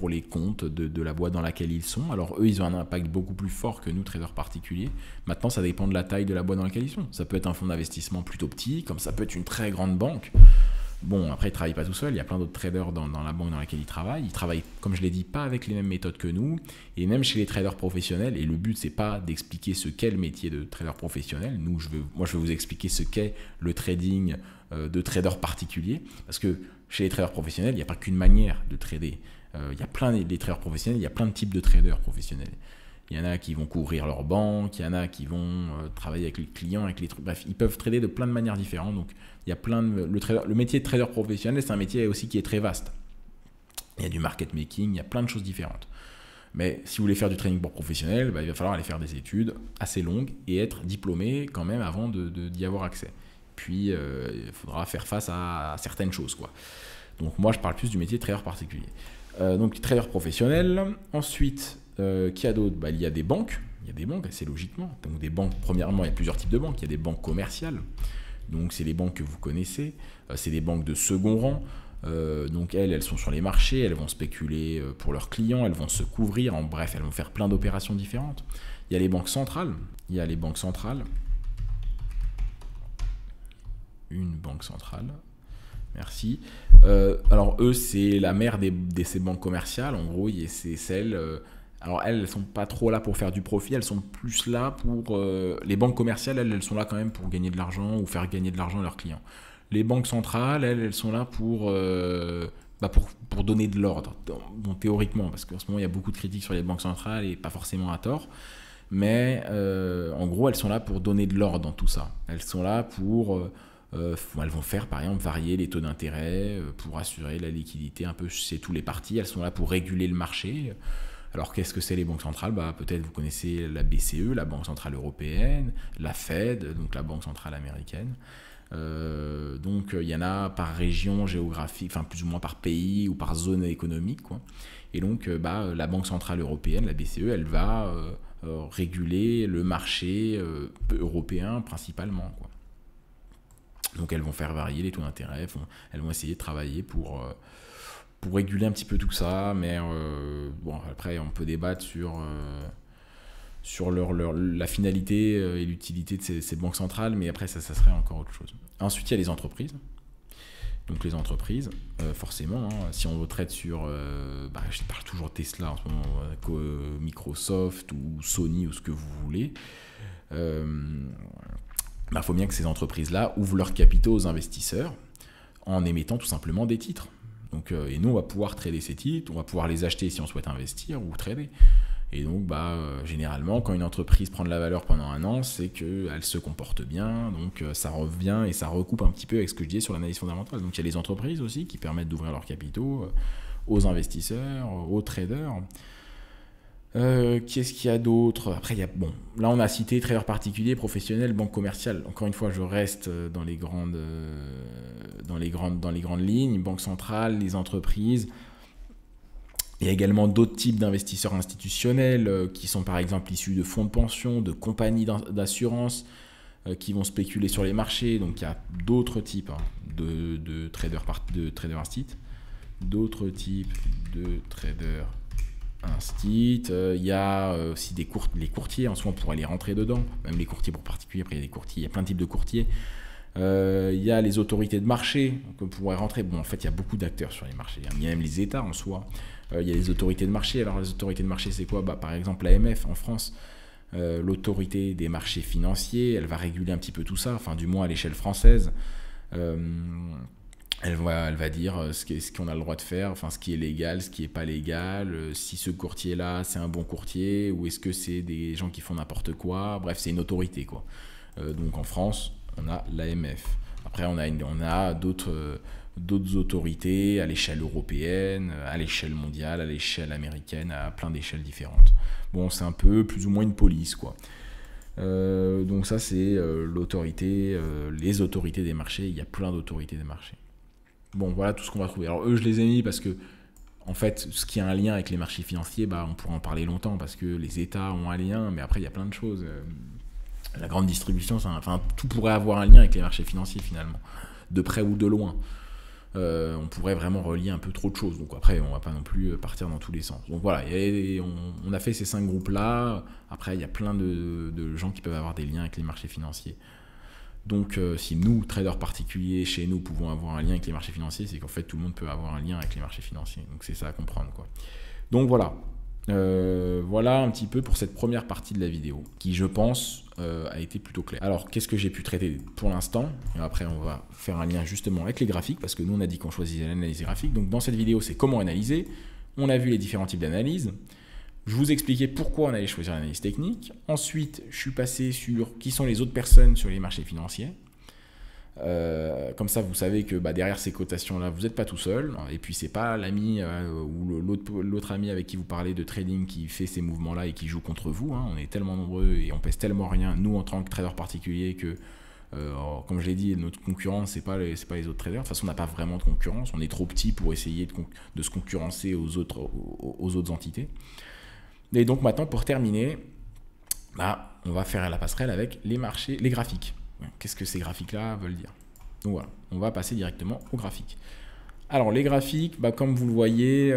les comptes de la boîte dans laquelle ils sont. Alors eux, ils ont un impact beaucoup plus fort que nous, traders particuliers. Maintenant, ça dépend de la taille de la boîte dans laquelle ils sont. Ça peut être un fonds d'investissement plutôt petit, comme ça peut être une très grande banque. Bon, après, ils ne travaillent pas tout seuls, il y a plein d'autres traders dans la banque dans laquelle ils travaillent. Ils travaillent, comme je l'ai dit, pas avec les mêmes méthodes que nous. Et même chez les traders professionnels, et le but, c'est pas d'expliquer ce qu'est le métier de trader professionnel. Moi, je vais vous expliquer ce qu'est le trading de trader particulier. Parce que chez les traders professionnels, il n'y a pas qu'une manière de trader. Il y a les traders professionnels, il y a plein de types de traders professionnels. Il y en a qui vont couvrir leur banque, il y en a qui vont travailler avec les clients, avec les trucs. Bref, ils peuvent trader de plein de manières différentes. Donc, il y a le métier de trader professionnel, c'est un métier aussi qui est très vaste. Il y a du market making, il y a plein de choses différentes. Mais si vous voulez faire du trading pour professionnel, il va falloir aller faire des études assez longues et être diplômé quand même avant d'y avoir accès. Puis, il faudra faire face à certaines choses, quoi. Donc, moi, je parle plus du métier de trader particulier. Donc, trader professionnel. Ensuite, qu'il y a d'autres, il y a des banques. Il y a des banques assez logiquement. Donc des banques, premièrement, il y a plusieurs types de banques. Il y a des banques commerciales. Donc c'est les banques que vous connaissez. C'est des banques de second rang. Donc elles sont sur les marchés. Elles vont spéculer pour leurs clients. Elles vont se couvrir. En bref, elles vont faire plein d'opérations différentes. Il y a les banques centrales. Une banque centrale. Merci. Alors eux, c'est la mère de ces banques commerciales. En gros, c'est celles... alors elles ne sont pas trop là pour faire du profit, elles sont plus là pour... les banques commerciales, elles sont là quand même pour gagner de l'argent ou faire gagner de l'argent à leurs clients. Les banques centrales, elles sont là pour donner de l'ordre, donc théoriquement, parce qu'en ce moment, il y a beaucoup de critiques sur les banques centrales et pas forcément à tort. Mais en gros, elles sont là pour donner de l'ordre dans tout ça. Elles sont là pour... elles vont faire par exemple varier les taux d'intérêt pour assurer la liquidité un peu chez tous les partis. Elles sont là pour réguler le marché. Alors qu'est-ce que c'est les banques centrales? Peut-être vous connaissez la BCE, la Banque Centrale Européenne, la Fed, donc la Banque Centrale Américaine. Donc il y en a par région géographique, enfin plus ou moins par pays ou par zone économique, quoi. Et donc la Banque Centrale Européenne, la BCE, elle va réguler le marché européen principalement, quoi. Donc elles vont faire varier les taux d'intérêt, elles vont essayer de travailler pour réguler un petit peu tout ça, mais après on peut débattre sur la finalité et l'utilité de ces banques centrales, mais après ça serait encore autre chose. Ensuite il y a les entreprises. Donc les entreprises, forcément, hein, si on traite sur, je parle toujours de Tesla en ce moment, Microsoft ou Sony ou ce que vous voulez, faut bien que ces entreprises-là ouvrent leurs capitaux aux investisseurs en émettant tout simplement des titres. Donc, et nous, on va pouvoir trader ces titres, on va pouvoir les acheter si on souhaite investir ou trader. Et donc, généralement, quand une entreprise prend de la valeur pendant un an, c'est qu'elle se comporte bien. Donc, ça revient et ça recoupe un petit peu avec ce que je disais sur l'analyse fondamentale. Donc, il y a les entreprises aussi qui permettent d'ouvrir leurs capitaux aux investisseurs, aux traders. Qu'est-ce qu'il y a d'autre? Après, là on a cité traders particuliers, professionnels, banque commerciale. Encore une fois, je reste dans les grandes lignes, banque centrale, les entreprises. Il y a également d'autres types d'investisseurs institutionnels qui sont par exemple issus de fonds de pension, de compagnies d'assurance qui vont spéculer sur les marchés. Donc il y a d'autres types de traders instituts. d'autres types de traders instit. Il y a aussi les courtiers, en soi on pourrait les rentrer dedans, même les courtiers pour particuliers, après il y a des courtiers, il y a plein de types de courtiers. Il y a les autorités de marché, donc on pourrait rentrer, bon en fait il y a beaucoup d'acteurs sur les marchés, il y a même les États en soi, il y a les autorités de marché. Alors les autorités de marché c'est quoi? Par exemple l'AMF en France, l'autorité des marchés financiers, elle va réguler un petit peu tout ça, enfin du moins à l'échelle française. Elle va dire ce qu'on a le droit de faire, enfin ce qui est légal, ce qui n'est pas légal, si ce courtier-là, c'est un bon courtier, ou est-ce que c'est des gens qui font n'importe quoi. Bref, c'est une autorité, quoi. Donc en France, on a l'AMF. Après, on a d'autres autorités à l'échelle européenne, à l'échelle mondiale, à l'échelle américaine, à plein d'échelles différentes. Bon, c'est un peu plus ou moins une police, quoi. Donc ça, c'est l'autorité, les autorités des marchés. Il y a plein d'autorités des marchés. Bon, voilà tout ce qu'on va trouver. Alors eux, je les ai mis parce que, en fait, ce qui a un lien avec les marchés financiers, on pourrait en parler longtemps parce que les États ont un lien, mais après, il y a plein de choses. La grande distribution, tout pourrait avoir un lien avec les marchés financiers, finalement, de près ou de loin. On pourrait vraiment relier un peu trop de choses. Donc après, on ne va pas non plus partir dans tous les sens. Donc voilà, on a fait ces 5 groupes-là. Après, il y a plein de gens qui peuvent avoir des liens avec les marchés financiers. Donc si nous, traders particuliers, chez nous, pouvons avoir un lien avec les marchés financiers, c'est qu'en fait, tout le monde peut avoir un lien avec les marchés financiers. Donc c'est ça à comprendre, quoi. Donc voilà. Voilà un petit peu pour cette première partie de la vidéo, qui, je pense, a été plutôt claire. Alors, qu'est-ce que j'ai pu traiter pour l'instant? Et après, on va faire un lien justement avec les graphiques, parce que nous, on a dit qu'on choisissait l'analyse graphique. Donc dans cette vidéo, c'est comment analyser. On a vu les différents types d'analyse. Je vous expliquais pourquoi on allait choisir l'analyse technique. Ensuite, je suis passé sur qui sont les autres personnes sur les marchés financiers. Comme ça, vous savez que derrière ces cotations-là, vous n'êtes pas tout seul. Et puis, c'est pas l'ami ou l'autre ami avec qui vous parlez de trading qui fait ces mouvements-là et qui joue contre vous. On est tellement nombreux et on pèse tellement rien, nous, en tant que traders particuliers, que, comme je l'ai dit, notre concurrence, c'est pas les autres traders. De toute façon, on n'a pas vraiment de concurrence. On est trop petit pour essayer de se concurrencer aux autres entités. Et donc maintenant, pour terminer, on va faire la passerelle avec les graphiques. Qu'est-ce que ces graphiques-là veulent dire? Donc voilà, on va passer directement aux graphiques. Alors les graphiques, comme vous le voyez,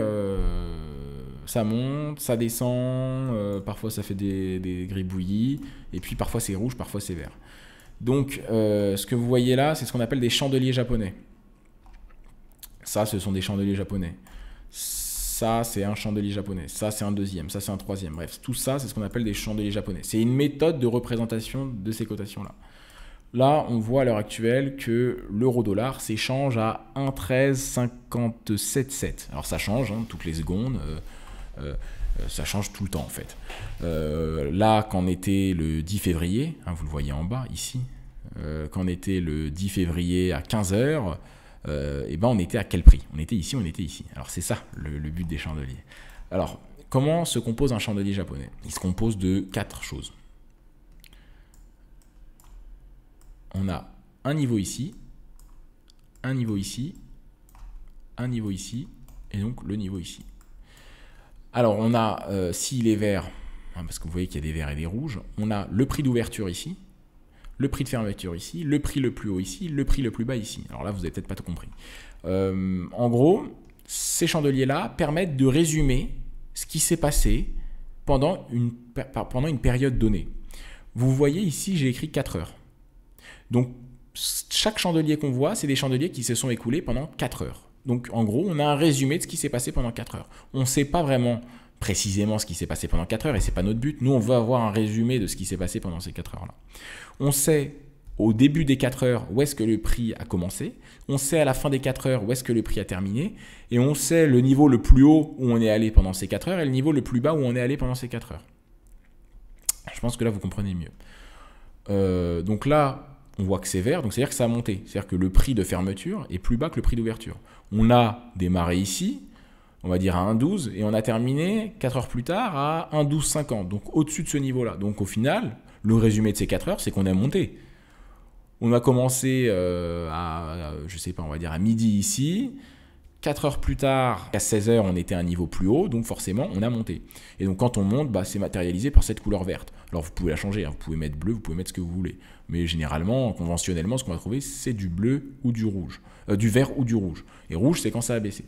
ça monte, ça descend, parfois ça fait des gribouillis, et puis parfois c'est rouge, parfois c'est vert. Donc ce que vous voyez là, c'est ce qu'on appelle des chandeliers japonais. Ça, ce sont des chandeliers japonais. Ça, c'est un chandelier japonais. Ça, c'est un deuxième. Ça, c'est un troisième. Bref, tout ça, c'est ce qu'on appelle des chandeliers japonais. C'est une méthode de représentation de ces cotations-là. Là, on voit à l'heure actuelle que l'euro-dollar s'échange à 1,1357,7. Alors, ça change toutes les secondes. Ça change tout le temps, en fait. Là, qu'en était le 10 février, vous le voyez en bas, ici, qu'en était le 10 février à 15 h, on était à quel prix? On était ici, on était ici. Alors c'est ça le but des chandeliers. Alors, comment se compose un chandelier japonais? Il se compose de 4 choses. On a un niveau ici, un niveau ici, un niveau ici, et donc le niveau ici. Alors on a, s'il est vert, parce que vous voyez qu'il y a des verts et des rouges, on a le prix d'ouverture ici, le prix de fermeture ici, le prix le plus haut ici, le prix le plus bas ici. Alors là, vous n'avez peut-être pas tout compris. En gros, ces chandeliers-là permettent de résumer ce qui s'est passé pendant une période donnée. Vous voyez ici, j'ai écrit 4 heures. Donc, chaque chandelier qu'on voit, c'est des chandeliers qui se sont écoulés pendant 4 heures. Donc, en gros, on a un résumé de ce qui s'est passé pendant 4 heures. On ne sait pas vraiment précisément ce qui s'est passé pendant 4 heures et ce n'est pas notre but. Nous, on veut avoir un résumé de ce qui s'est passé pendant ces 4 heures-là. On sait au début des 4 heures où est-ce que le prix a commencé. On sait à la fin des 4 heures où est-ce que le prix a terminé. Et on sait le niveau le plus haut où on est allé pendant ces 4 heures et le niveau le plus bas où on est allé pendant ces 4 heures. Je pense que là, vous comprenez mieux. Donc là, on voit que c'est vert, donc c'est-à-dire que ça a monté. C'est-à-dire que le prix de fermeture est plus bas que le prix d'ouverture. On a démarré ici, on va dire à 1,12, et on a terminé 4 heures plus tard à 1,1250, donc au-dessus de ce niveau-là. Donc au final, le résumé de ces 4 heures, c'est qu'on a monté. On a commencé je sais pas, on va dire à midi ici, 4 heures plus tard, à 16 heures, on était à un niveau plus haut, donc forcément, on a monté. Et donc quand on monte, bah, c'est matérialisé par cette couleur verte. Alors vous pouvez la changer, hein. Vous pouvez mettre bleu, vous pouvez mettre ce que vous voulez. Mais généralement, conventionnellement, ce qu'on va trouver, c'est du bleu ou du rouge. Du vert ou du rouge. Et rouge, c'est quand ça a baissé.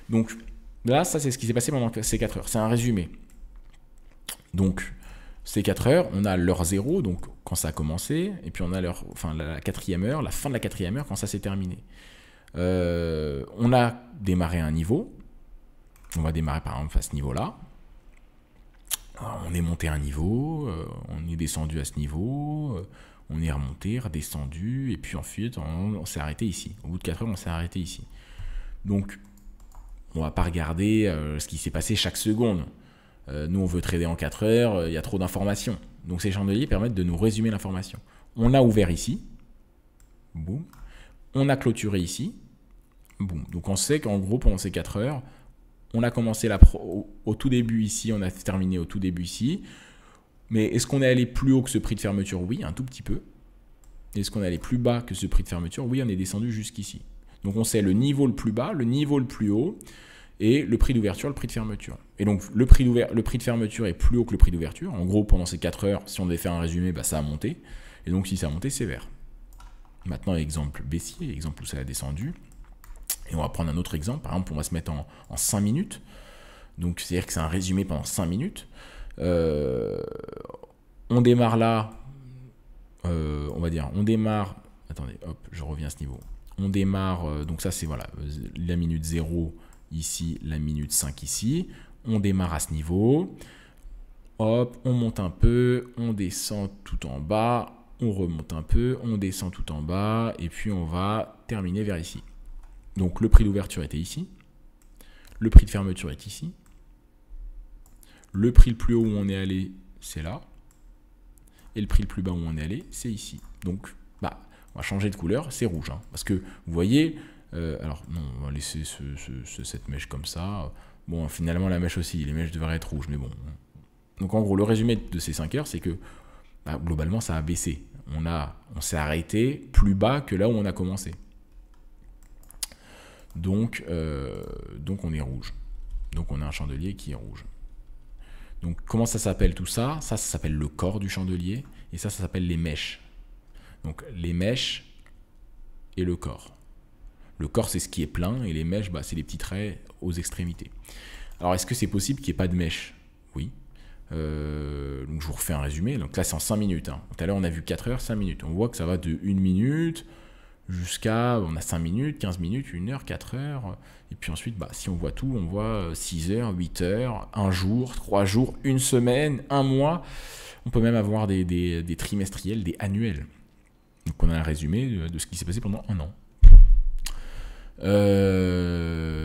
Donc là, ça c'est ce qui s'est passé pendant ces 4 heures. C'est un résumé. Donc ces 4 heures, on a l'heure 0, donc quand ça a commencé, et puis on a la 4e heure, la fin de la 4e heure, quand ça s'est terminé. On a démarré à un niveau. On va démarrer par exemple à ce niveau-là. On est monté à un niveau, on est descendu à ce niveau, on est remonté, redescendu, et puis ensuite on s'est arrêté ici. Au bout de 4 heures, on s'est arrêté ici. Donc, on ne va pas regarder ce qui s'est passé chaque seconde. Nous, on veut trader en 4 heures, il y a trop d'informations. Donc, ces chandeliers permettent de nous résumer l'information. On a ouvert ici, boum. On a clôturé ici, boum. Donc, on sait qu'en gros, pendant ces 4 heures, on a commencé au tout début ici, on a terminé au tout début ici. Mais est-ce qu'on est allé plus haut que ce prix de fermeture? Oui, un tout petit peu. Est-ce qu'on est allé plus bas que ce prix de fermeture? Oui, on est descendu jusqu'ici. Donc on sait le niveau le plus bas, le niveau le plus haut, et le prix d'ouverture, le prix de fermeture. Et donc le prix de fermeture est plus haut que le prix d'ouverture. En gros, pendant ces 4 heures, si on devait faire un résumé, bah, ça a monté. Et donc si ça a monté, c'est vert. Maintenant, exemple baissier, exemple où ça a descendu. Et on va prendre un autre exemple. Par exemple, on va se mettre en 5 minutes. Donc c'est-à-dire que c'est un résumé pendant 5 minutes. On démarre là, on va dire, on démarre, attendez, hop, je reviens à ce niveau. On démarre, donc ça c'est voilà, la minute 0 ici, la minute 5 ici. On démarre à ce niveau. Hop, on monte un peu, on descend tout en bas, on remonte un peu, on descend tout en bas, et puis on va terminer vers ici. Donc le prix d'ouverture était ici, le prix de fermeture est ici, le prix le plus haut où on est allé, c'est là, et le prix le plus bas où on est allé, c'est ici. Donc, bah, on va changer de couleur, c'est rouge, hein, parce que vous voyez, alors non, on va laisser cette mèche comme ça. Bon, finalement la mèche aussi, les mèches devraient être rouges, mais bon. Donc en gros, le résumé de ces 5 heures, c'est que bah, globalement, ça a baissé. On s'est arrêté plus bas que là où on a commencé. Donc on est rouge. Donc on a un chandelier qui est rouge. Donc comment ça s'appelle tout ça? Ça s'appelle le corps du chandelier. Et ça s'appelle les mèches. Donc les mèches et le corps. Le corps, c'est ce qui est plein. Et les mèches, bah, c'est les petits traits aux extrémités. Alors est-ce que c'est possible qu'il n'y ait pas de mèches? Oui. Donc je vous refais un résumé. Donc là, c'est en 5 minutes. Hein. Tout à l'heure, on a vu 4 heures, 5 minutes. On voit que ça va de 1 minute jusqu'à, on a 5 minutes, 15 minutes, 1 heure, 4 heures. Et puis ensuite, bah, si on voit tout, on voit 6 heures, 8 heures, 1 jour, 3 jours, 1 semaine, 1 mois. On peut même avoir des trimestriels, des annuels. Donc on a un résumé de ce qui s'est passé pendant 1 an.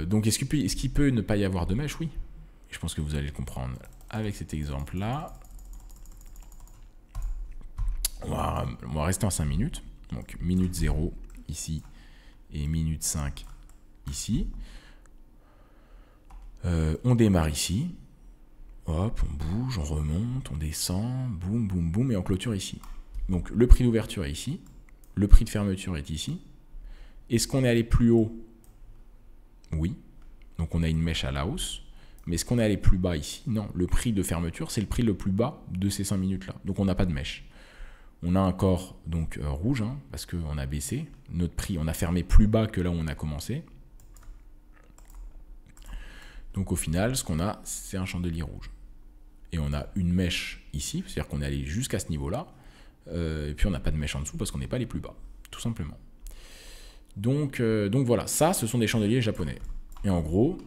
Donc est-ce qu'il peut ne pas y avoir de mèche? Oui. Je pense que vous allez le comprendre avec cet exemple-là. On va rester en 5 minutes. Donc minute 0 ici et minute 5 ici. On démarre ici. Hop, on bouge, on remonte, on descend, boum, boum, boum, et on clôture ici. Donc le prix d'ouverture est ici. Le prix de fermeture est ici. Est-ce qu'on est allé plus haut? Oui. Donc on a une mèche à la hausse. Mais est-ce qu'on est allé plus bas ici? Non. Le prix de fermeture, c'est le prix le plus bas de ces 5 minutes-là. Donc on n'a pas de mèche. On a un corps donc rouge, hein, parce qu'on a baissé. Notre prix, on a fermé plus bas que là où on a commencé. Donc au final, ce qu'on a, c'est un chandelier rouge. Et on a une mèche ici, c'est-à-dire qu'on est allé jusqu'à ce niveau-là. Et puis on n'a pas de mèche en dessous parce qu'on n'est pas allé plus bas, tout simplement. Donc voilà, ça, ce sont des chandeliers japonais. Et en gros,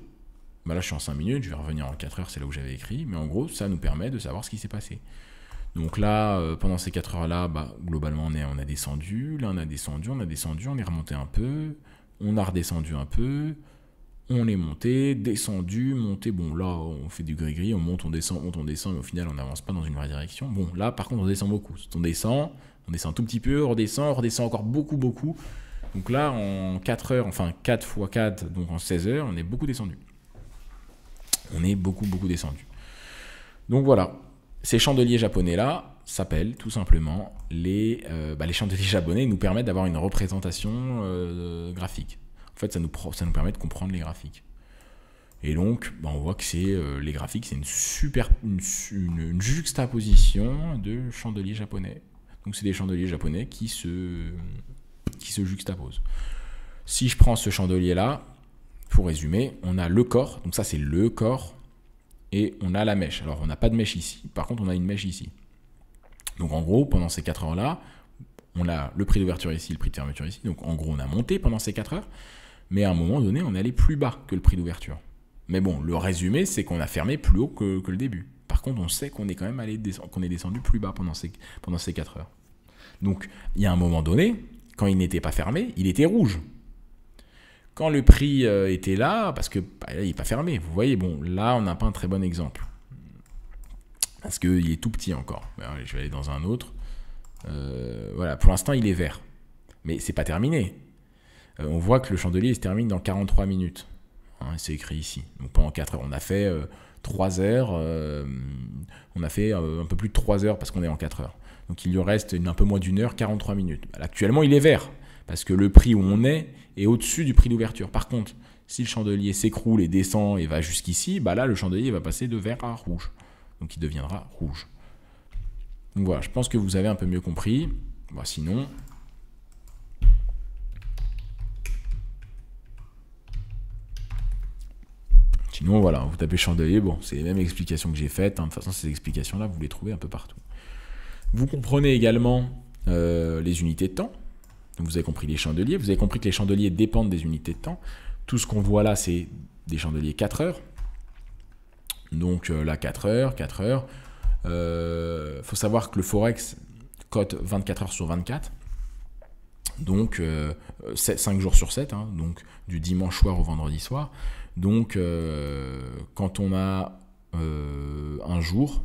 bah là je suis en 5 minutes, je vais revenir en 4 heures, c'est là où j'avais écrit. Mais en gros, ça nous permet de savoir ce qui s'est passé. Donc là, pendant ces 4 heures-là, bah, globalement, on a descendu. Là, on a descendu, on est remonté un peu. On a redescendu un peu. On est monté, descendu, monté. Bon, là, on fait du gris-gris, on monte, on descend, mais au final, on n'avance pas dans une vraie direction. Bon, là, par contre, on descend beaucoup. On descend un tout petit peu, on redescend encore beaucoup, beaucoup. Donc là, en 4 heures, enfin 4 x 4, donc en 16 heures, on est beaucoup descendu. On est beaucoup, beaucoup descendu. Donc voilà. Ces chandeliers japonais-là s'appellent tout simplement les chandeliers japonais. Ils nous permettent d'avoir une représentation graphique. fait, ça nous permet de comprendre les graphiques. Et donc, on voit que les graphiques, c'est une juxtaposition de chandeliers japonais. Donc, c'est des chandeliers japonais qui se juxtaposent. Si je prends ce chandelier-là, pour résumer, on a le corps. Donc ça, c'est le corps. Et on a la mèche. Alors, on n'a pas de mèche ici. Par contre, on a une mèche ici. Donc, en gros, pendant ces 4 heures-là, on a le prix d'ouverture ici, le prix de fermeture ici. Donc, en gros, on a monté pendant ces 4 heures. Mais à un moment donné, on est allé plus bas que le prix d'ouverture. Mais bon, le résumé, c'est qu'on a fermé plus haut que le début. Par contre, on sait qu'on est quand même qu'on est descendu plus bas pendant ces 4 heures. Donc, il y a un moment donné, quand il n'était pas fermé, il était rouge. Quand le prix était là, parce que là, il n'est pas fermé. Vous voyez, bon, là, on n'a pas un très bon exemple. Parce qu'il est tout petit encore. Alors, je vais aller dans un autre. Voilà, pour l'instant, il est vert. Mais c'est pas terminé. On voit que le chandelier se termine dans 43 minutes. Hein, c'est écrit ici. Donc pendant 4 heures, on a fait 3 heures. On a fait un peu plus de 3 heures parce qu'on est en 4 heures. Donc il lui reste un peu moins d'une heure, 43 minutes. Actuellement, il est vert parce que le prix où on est au-dessus du prix d'ouverture. Par contre, si le chandelier s'écroule et descend et va jusqu'ici, là, le chandelier va passer de vert à rouge. Donc il deviendra rouge. Donc voilà, je pense que vous avez un peu mieux compris. Sinon... Sinon, voilà, vous tapez chandelier, c'est les mêmes explications que j'ai faites. De toute façon, ces explications-là, vous les trouvez un peu partout. Vous comprenez également les unités de temps. Donc, vous avez compris les chandeliers. Vous avez compris que les chandeliers dépendent des unités de temps. Tout ce qu'on voit là, c'est des chandeliers 4 heures. Donc, là, 4 heures, 4 heures. Faut savoir que le Forex cote 24 heures sur 24. Donc, 5 jours sur 7. Hein, donc, du dimanche soir au vendredi soir. Donc, quand on a un jour,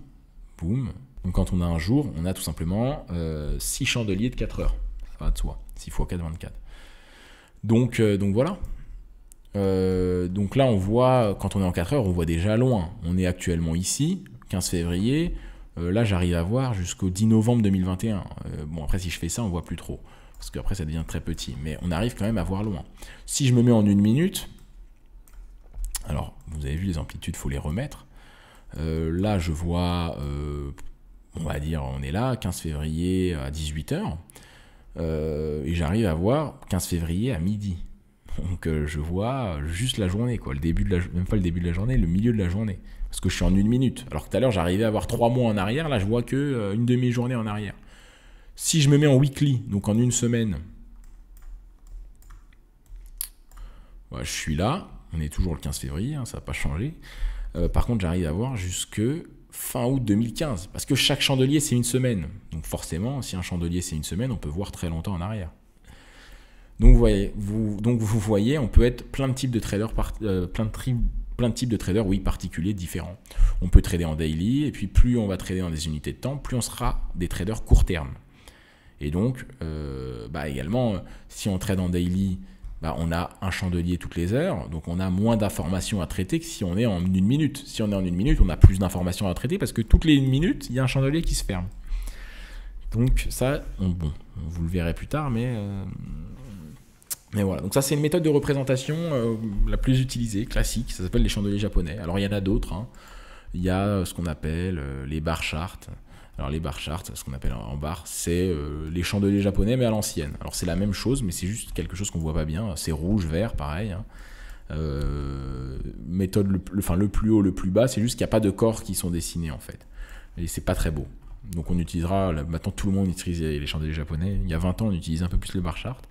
boum. Donc, quand on a un jour, on a tout simplement 6 chandeliers de 4 heures. Ça va de soi. 6 x 4, 24. Donc voilà. Donc là, on voit, quand on est en 4 heures, on voit déjà loin. On est actuellement ici, 15 février. Là, j'arrive à voir jusqu'au 10 novembre 2021. Après, si je fais ça, on voit plus trop. Parce qu'après, ça devient très petit. Mais on arrive quand même à voir loin. Si je me mets en 1 minute... Alors, vous avez vu les amplitudes, il faut les remettre. Là, je vois, on va dire, on est là, 15 février à 18h. Et j'arrive à voir 15 février à midi. Donc, je vois juste la journée, quoi. Même pas le début de la journée, le milieu de la journée. Parce que je suis en 1 minute. Alors que tout à l'heure, j'arrivais à avoir 3 mois en arrière. Là, je vois que une demi-journée en arrière. Si je me mets en weekly, donc en 1 semaine, je suis là. On est toujours le 15 février, ça n'a pas changé. Par contre, j'arrive à voir jusque fin août 2015. Parce que chaque chandelier, c'est 1 semaine. Donc forcément, si un chandelier, c'est 1 semaine, on peut voir très longtemps en arrière. Donc vous voyez, on peut être plein de types de traders, particuliers, différents. On peut trader en daily, et puis plus on va trader dans des unités de temps, plus on sera des traders court terme. Et donc, également, si on trade en daily... on a un chandelier toutes les heures, donc on a moins d'informations à traiter que si on est en 1 minute. Si on est en 1 minute, on a plus d'informations à traiter parce que toutes les 1 minute, il y a un chandelier qui se ferme. Donc ça, vous le verrez plus tard, mais voilà. Donc ça, c'est une méthode de représentation la plus utilisée, classique. Ça s'appelle les chandeliers japonais. Alors il y en a d'autres. Hein. Il y a ce qu'on appelle les bar charts. Alors les bar charts, ce qu'on appelle en bar, c'est les chandeliers japonais, mais à l'ancienne. Alors c'est la même chose, mais c'est juste quelque chose qu'on voit pas bien. C'est rouge, vert, pareil. Hein. Méthode le plus haut, le plus bas, c'est juste qu'il n'y a pas de corps qui sont dessinés en fait. Et c'est pas très beau. Donc on utilisera, maintenant tout le monde utilise les chandeliers japonais. Il y a 20 ans, on utilisait un peu plus le bar chart.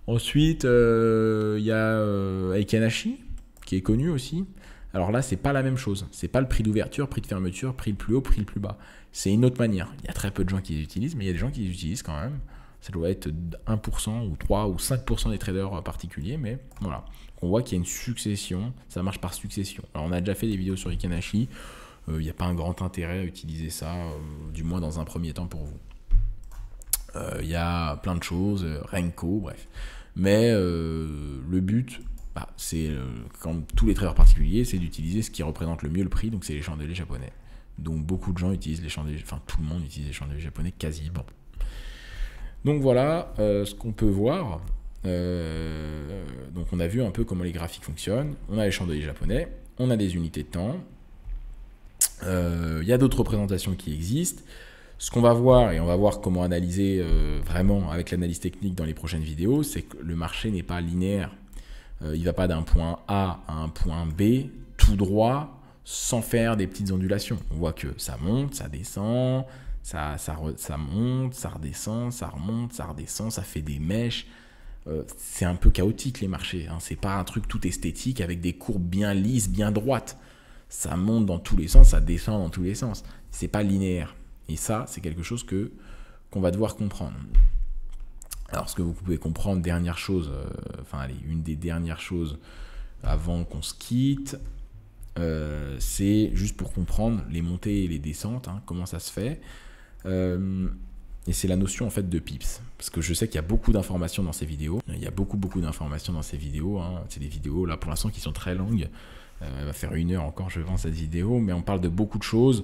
Ensuite, il y a Eikenashi, qui est connu aussi. Alors là, c'est pas la même chose. C'est pas le prix d'ouverture, prix de fermeture, prix le plus haut, prix le plus bas. C'est une autre manière. Il y a très peu de gens qui les utilisent, mais il y a des gens qui les utilisent quand même. Ça doit être 1% ou 3 ou 5% des traders particuliers, mais voilà. On voit qu'il y a une succession, ça marche par succession. Alors on a déjà fait des vidéos sur Eikenashi. Il n'y a pas un grand intérêt à utiliser ça, du moins dans un premier temps pour vous. Il y a plein de choses, Renko, bref. Mais le but... c'est comme tous les traders particuliers, c'est d'utiliser ce qui représente le mieux le prix, donc c'est les chandeliers japonais. Donc beaucoup de gens utilisent les chandeliers, enfin tout le monde utilise les chandeliers japonais quasiment. Donc voilà ce qu'on peut voir. Donc Donc on a vu un peu comment les graphiques fonctionnent. On a les chandeliers japonais, on a des unités de temps. Il y a d'autres représentations qui existent. Ce qu'on va voir, et on va voir comment analyser vraiment avec l'analyse technique dans les prochaines vidéos, c'est que le marché n'est pas linéaire. Il ne va pas d'un point A à un point B tout droit sans faire des petites ondulations. On voit que ça monte, ça descend, ça monte, ça redescend, ça remonte, ça redescend, ça fait des mèches. C'est un peu chaotique les marchés. Hein. C'est pas un truc tout esthétique avec des courbes bien lisses, bien droites. Ça monte dans tous les sens, ça descend dans tous les sens. C'est pas linéaire. Et ça, c'est quelque chose qu'on va devoir comprendre. Alors, ce que vous pouvez comprendre, dernière chose, une des dernières choses avant qu'on se quitte, c'est juste pour comprendre les montées et les descentes, hein, comment ça se fait. Et c'est la notion en fait de pips. Parce que je sais qu'il y a beaucoup d'informations dans ces vidéos. Il y a beaucoup d'informations dans ces vidéos. Hein. C'est des vidéos là pour l'instant qui sont très longues. Elle va faire 1 heure encore, je pense, cette vidéo. Mais on parle de beaucoup de choses.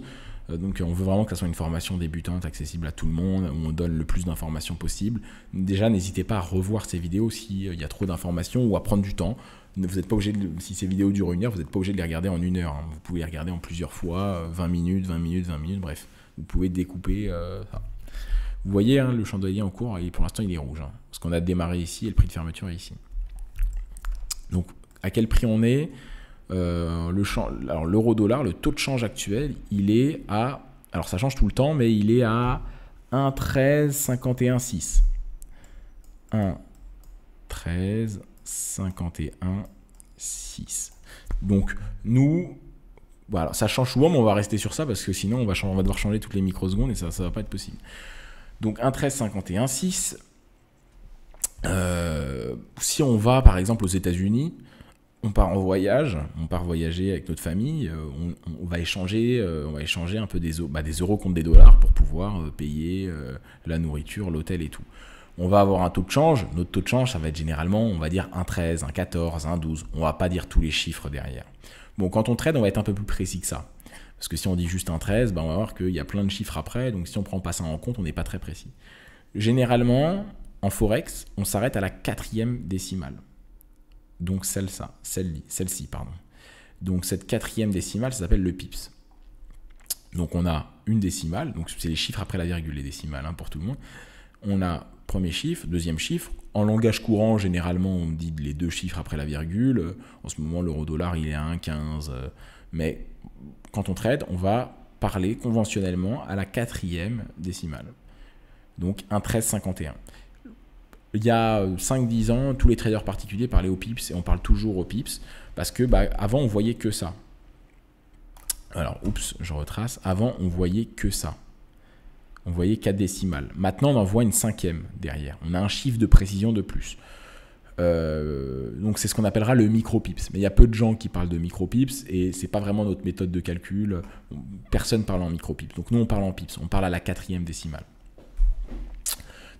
Donc on veut vraiment que ça soit une formation débutante, accessible à tout le monde, où on donne le plus d'informations possible. Déjà, n'hésitez pas à revoir ces vidéos s'il y a trop d'informations ou à prendre du temps. Vous n'êtes pas obligé, si ces vidéos durent 1 heure, vous n'êtes pas obligé de les regarder en 1 heure. Hein. Vous pouvez les regarder en plusieurs fois, 20 minutes, 20 minutes, 20 minutes, bref. Vous pouvez découper ça. Vous voyez, hein, le chandelier en cours, et pour l'instant, il est rouge. Hein, parce qu'on a démarré ici et le prix de fermeture est ici. Donc, à quel prix on est l'euro-dollar, le taux de change actuel, il est à... Alors, ça change tout le temps, mais il est à 1,1351,6. 1,1351,6. Donc, nous... Voilà, ça change souvent, mais on va rester sur ça parce que sinon, on va devoir changer toutes les microsecondes et ça ne va pas être possible. Donc 1,1351,6. Si on va par exemple aux États-Unis, on part en voyage, on part voyager avec notre famille, on va échanger un peu des euros contre des dollars pour pouvoir payer la nourriture, l'hôtel et tout. On va avoir un taux de change. Notre taux de change, ça va être généralement, on va dire 1,13, 1,14, 1,12. On ne va pas dire tous les chiffres derrière. Bon, quand on trade, on va être un peu plus précis que ça. Parce que si on dit juste 1,13, on va voir qu'il y a plein de chiffres après. Donc si on ne prend pas ça en compte, on n'est pas très précis. Généralement, en Forex, on s'arrête à la 4e décimale. Donc celle-ci. Donc cette 4e décimale, ça s'appelle le pips. Donc on a une décimale. Donc c'est les chiffres après la virgule, les décimales, hein, pour tout le monde. On a premier chiffre, deuxième chiffre. En langage courant, généralement, on dit les 2 chiffres après la virgule. En ce moment, l'euro-dollar, il est à 1,15. Mais quand on trade, on va parler conventionnellement à la 4e décimale. Donc 1,1351. Il y a 5-10 ans, tous les traders particuliers parlaient au pips et on parle toujours au pips parce que avant, on voyait que ça. Alors, je retrace. Avant, on voyait que ça. On voyait 4 décimales. Maintenant, on en voit une 5e derrière. On a un chiffre de précision de plus. Donc, c'est ce qu'on appellera le micro-pips. Mais il y a peu de gens qui parlent de micro-pips et ce n'est pas vraiment notre méthode de calcul. Personne parle en micro-pips. Donc, nous, on parle en pips. On parle à la 4e décimale.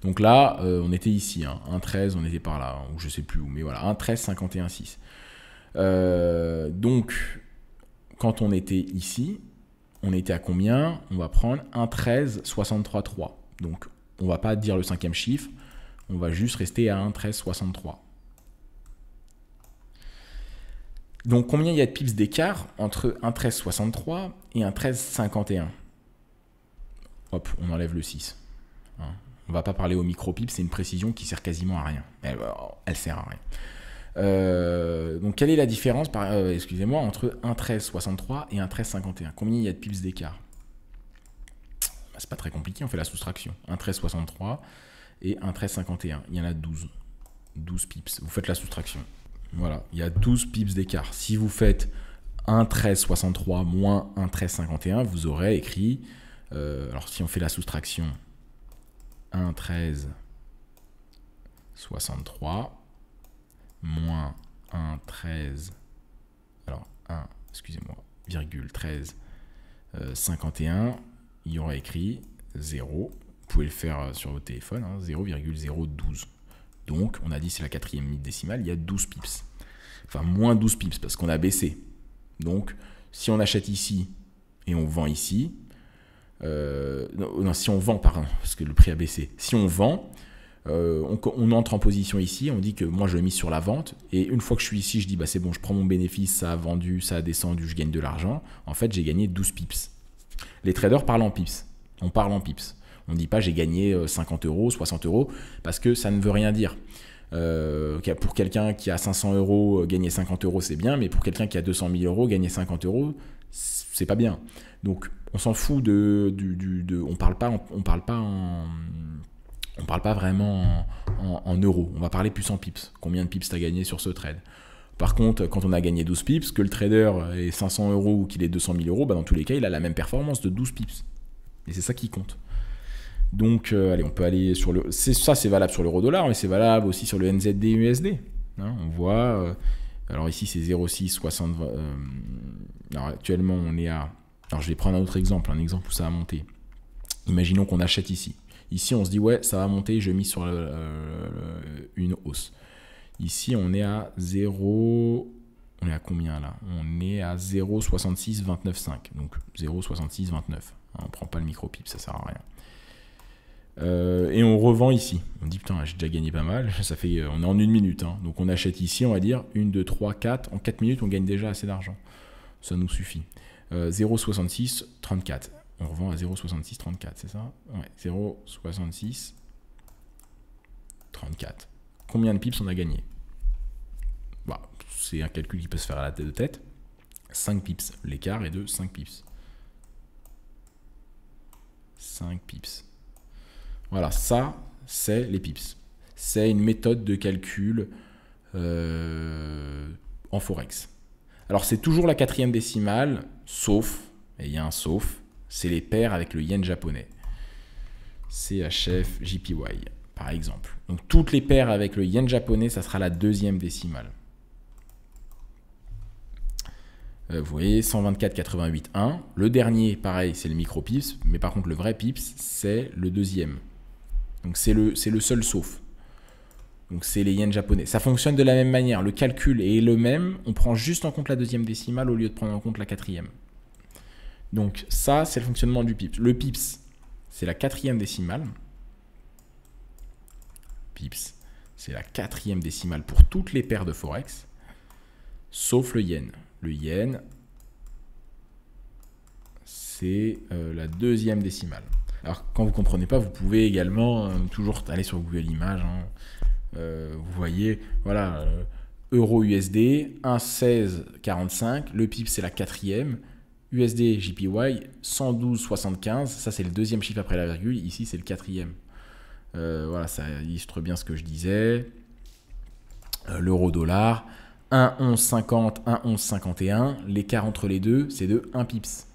Donc là, on était ici. 1,13, on était par là. Ou je ne sais plus où. Mais voilà, 1,1351,6. Donc, quand on était ici... On était à combien? On va prendre 1,1363,3. Donc, on ne va pas dire le 5e chiffre. On va juste rester à 1,1363. Donc, combien il y a de pips d'écart entre 1,1363 et 1,1351? Hop, on enlève le 6. Hein. On ne va pas parler au micro-pips. C'est une précision qui sert quasiment à rien. Elle sert à rien. Donc quelle est la différence entre 1,1363 et 1,1351? Combien il y a de pips d'écart? C'est pas très compliqué, on fait la soustraction. 1,1363 et 1,1351. Il y en a 12. 12 pips. Vous faites la soustraction. Voilà, il y a 12 pips d'écart. Si vous faites 1,1363 moins 1,1351, vous aurez écrit, alors si on fait la soustraction, 1,1363 moins 1,13, alors 1,1351, il y aura écrit 0. Vous pouvez le faire sur votre téléphone, 0,012. Donc, on a dit c'est la 4e décimale, il y a 12 pips. Enfin, moins 12 pips parce qu'on a baissé. Donc, si on achète ici et on vend ici, non, si on vend, pardon, parce que le prix a baissé. Si on vend, On entre en position ici, on dit que moi je mise sur la vente, et une fois que je suis ici, je dis bah c'est bon, je prends mon bénéfice, ça a vendu, ça a descendu, je gagne de l'argent. En fait, j'ai gagné 12 pips. Les traders parlent en pips. On parle en pips. On ne dit pas j'ai gagné 50 euros, 60 euros, parce que ça ne veut rien dire. Pour quelqu'un qui a 500 euros, gagner 50 euros, c'est bien, mais pour quelqu'un qui a 200 000 euros, gagner 50 euros, c'est pas bien. Donc, on s'en fout on parle pas vraiment en euros. On va parler plus en pips. Combien de pips tu as gagné sur ce trade? Par contre, quand on a gagné 12 pips, que le trader ait 500 euros ou qu'il ait 200 000 euros, bah dans tous les cas, il a la même performance de 12 pips. Et c'est ça qui compte. Donc, allez, on peut aller sur le... Ça, c'est valable sur l'euro-dollar, mais c'est valable aussi sur le NZD-USD. Hein, on voit... alors ici, c'est 0,660... alors actuellement, on est à... Alors, je vais prendre un autre exemple, un exemple où ça a monté. Imaginons qu'on achète ici. Ici, on se dit, ouais, ça va monter, je mise sur une hausse. Ici, on est à 0... On est à combien là? On est à 0,6629,5. Donc 0,6629. On ne prend pas le micro-pip, ça sert à rien. Et on revend ici. On dit putain, j'ai déjà gagné pas mal. Ça fait, on est en 1 minute. Hein. Donc on achète ici, on va dire 1, 2, 3, 4. En 4 minutes, on gagne déjà assez d'argent. Ça nous suffit. 0,6634. On revend à 0,6634, c'est ça? Ouais, 0,6634. Combien de pips on a gagné? Bah, c'est un calcul qui peut se faire à la tête de tête. 5 pips. L'écart est de 5 pips. 5 pips. Voilà, ça, c'est les pips. C'est une méthode de calcul en Forex. Alors, c'est toujours la 4e décimale, sauf, et il y a un sauf, c'est les paires avec le yen japonais. CHF, JPY, par exemple. Donc, toutes les paires avec le yen japonais, ça sera la 2e décimale. Vous voyez, 124,88,1. Le dernier, pareil, c'est le micro-pips, mais par contre, le vrai pips, c'est le 2e. Donc, c'est le seul sauf. Donc, c'est les yens japonais. Ça fonctionne de la même manière. Le calcul est le même. On prend juste en compte la 2e décimale au lieu de prendre en compte la 4e. Donc, ça, c'est le fonctionnement du pips. Le pips, c'est la 4e décimale. Pips, c'est la 4e décimale pour toutes les paires de Forex, sauf le yen. Le yen, c'est la 2e décimale. Alors, quand vous ne comprenez pas, vous pouvez également toujours aller sur Google Images. Hein. Vous voyez, voilà, euro-USD, 1,1645. Le PIB, c'est la 4e. USD, JPY, 112,75. Ça, c'est le 2e chiffre après la virgule. Ici, c'est le 4e. Voilà, ça illustre bien ce que je disais. L'euro-dollar. 1,1150, 1,1151. L'écart entre les deux, c'est de 1 pips.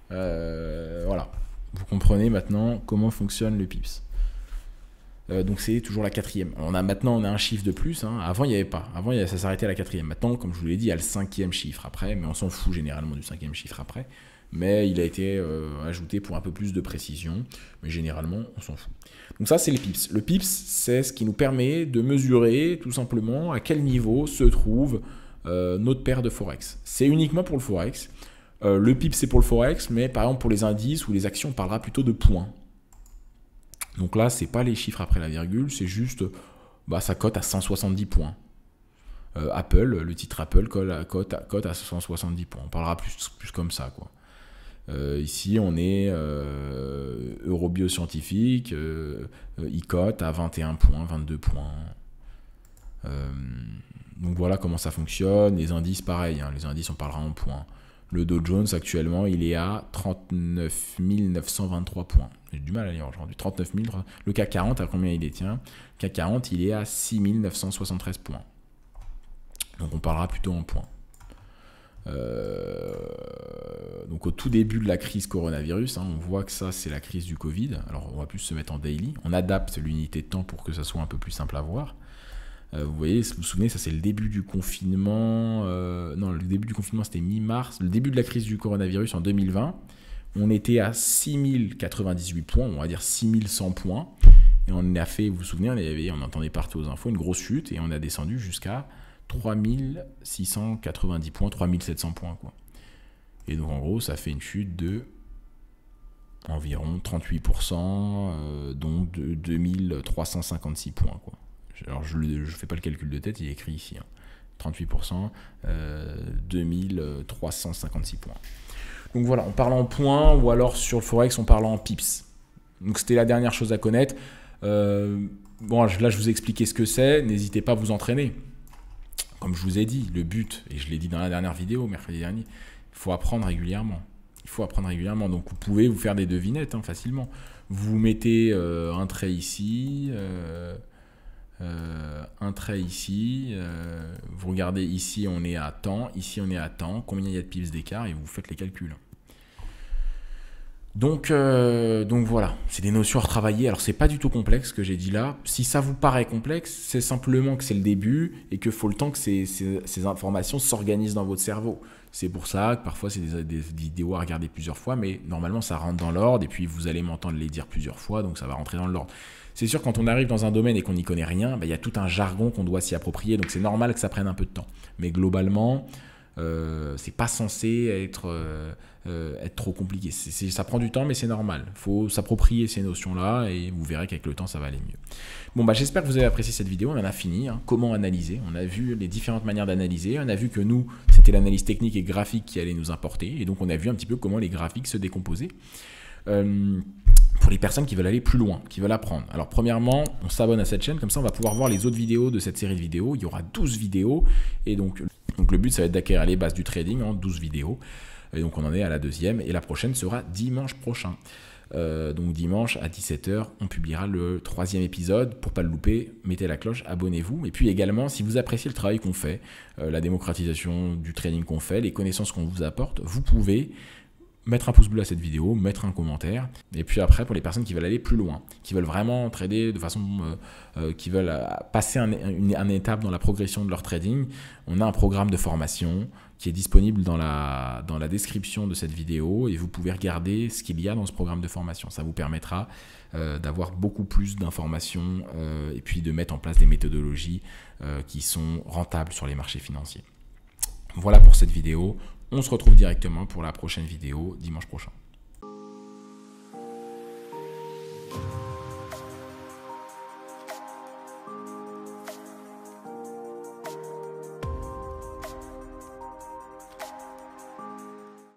Voilà. Vous comprenez maintenant comment fonctionne le pips. Donc c'est toujours la 4e. Maintenant, on a un chiffre de plus. Hein. Avant, il n'y avait pas. Avant, ça s'arrêtait à la 4e. Maintenant, comme je vous l'ai dit, il y a le 5e chiffre après. Mais on s'en fout généralement du 5e chiffre après. Mais il a été ajouté pour un peu plus de précision. Mais généralement, on s'en fout. Donc ça, c'est les pips. Le pips, c'est ce qui nous permet de mesurer tout simplement à quel niveau se trouve notre paire de Forex. C'est uniquement pour le Forex. Le pips, c'est pour le Forex, mais par exemple, pour les indices ou les actions, on parlera plutôt de points. Donc là, ce n'est pas les chiffres après la virgule, c'est juste, ça cote à 170 points. Apple, le titre Apple cote à 170 points. On parlera plus comme ça, quoi. Ici, on est Eurobioscientifique, il cote à 21 points, 22 points. Donc voilà comment ça fonctionne. Les indices, pareil, hein, les indices, on parlera en points. Le Dow Jones, actuellement, il est à 39 923 points. J'ai du mal à lire aujourd'hui. 39 000. Le CAC 40, à combien il détient? Le CAC 40, il est à 6 973 points. Donc on parlera plutôt en points. Donc au tout début de la crise coronavirus, hein, on voit que ça, c'est la crise du Covid. Alors on va plus se mettre en daily. On adapte l'unité de temps pour que ça soit un peu plus simple à voir. Vous voyez, si vous vous souvenez, ça c'est le début du confinement. Non, le début du confinement c'était mi-mars. Le début de la crise du coronavirus en 2020. On était à 6098 points, on va dire 6100 points. Et on a fait, vous vous souvenez, on entendait partout aux infos une grosse chute et on a descendu jusqu'à 3690 points, 3700 points, quoi. Et donc en gros, ça fait une chute de environ 38%, donc de 2356 points, quoi. Alors je ne fais pas le calcul de tête, il est écrit ici. 38%, 2356 points. Donc voilà, on parle en points, ou alors sur le Forex, on parle en pips. Donc c'était la dernière chose à connaître. Bon, là, je vous ai expliqué ce que c'est. N'hésitez pas à vous entraîner. Comme je vous ai dit, le but, et je l'ai dit dans la dernière vidéo, mercredi dernier, il faut apprendre régulièrement. Il faut apprendre régulièrement. Donc, vous pouvez vous faire des devinettes facilement. Vous mettez un trait ici, un trait ici. Vous regardez ici, on est à temps. Ici, on est à temps. Combien il y a de pips d'écart et vous faites les calculs. Donc voilà, c'est des notions à retravailler. Alors, c'est pas du tout complexe ce que j'ai dit là. Si ça vous paraît complexe, c'est simplement que c'est le début et qu'il faut le temps que ces informations s'organisent dans votre cerveau. C'est pour ça que parfois, c'est des vidéos à regarder plusieurs fois, mais normalement, ça rentre dans l'ordre et puis vous allez m'entendre les dire plusieurs fois, donc ça va rentrer dans l'ordre. C'est sûr, quand on arrive dans un domaine et qu'on n'y connaît rien, il y a tout un jargon qu'on doit s'y approprier, donc c'est normal que ça prenne un peu de temps. Mais globalement, c'est pas censé être trop compliqué. Ça prend du temps, mais c'est normal. Il faut s'approprier ces notions-là et vous verrez qu'avec le temps, ça va aller mieux. Bon, j'espère que vous avez apprécié cette vidéo. On en a fini. Comment analyser? On a vu les différentes manières d'analyser. On a vu que nous, c'était l'analyse technique et graphique qui allait nous importer. Et donc, on a vu un petit peu comment les graphiques se décomposaient. Pour les personnes qui veulent aller plus loin, qui veulent apprendre. Alors premièrement, on s'abonne à cette chaîne, comme ça on va pouvoir voir les autres vidéos de cette série de vidéos. Il y aura 12 vidéos et donc le but ça va être d'acquérir les bases du trading en 12 vidéos. Et donc on en est à la deuxième et la prochaine sera dimanche prochain. Donc dimanche à 17 h, on publiera le 3e épisode. Pour ne pas le louper, mettez la cloche, abonnez-vous. Et puis également, si vous appréciez le travail qu'on fait, la démocratisation du trading qu'on fait, les connaissances qu'on vous apporte, vous pouvez mettre un pouce bleu à cette vidéo, mettre un commentaire. Et puis après, pour les personnes qui veulent aller plus loin, qui veulent vraiment trader de façon, qui veulent passer une étape dans la progression de leur trading, on a un programme de formation qui est disponible dans la description de cette vidéo et vous pouvez regarder ce qu'il y a dans ce programme de formation. Ça vous permettra d'avoir beaucoup plus d'informations et puis de mettre en place des méthodologies qui sont rentables sur les marchés financiers. Voilà pour cette vidéo. On se retrouve directement pour la prochaine vidéo dimanche prochain.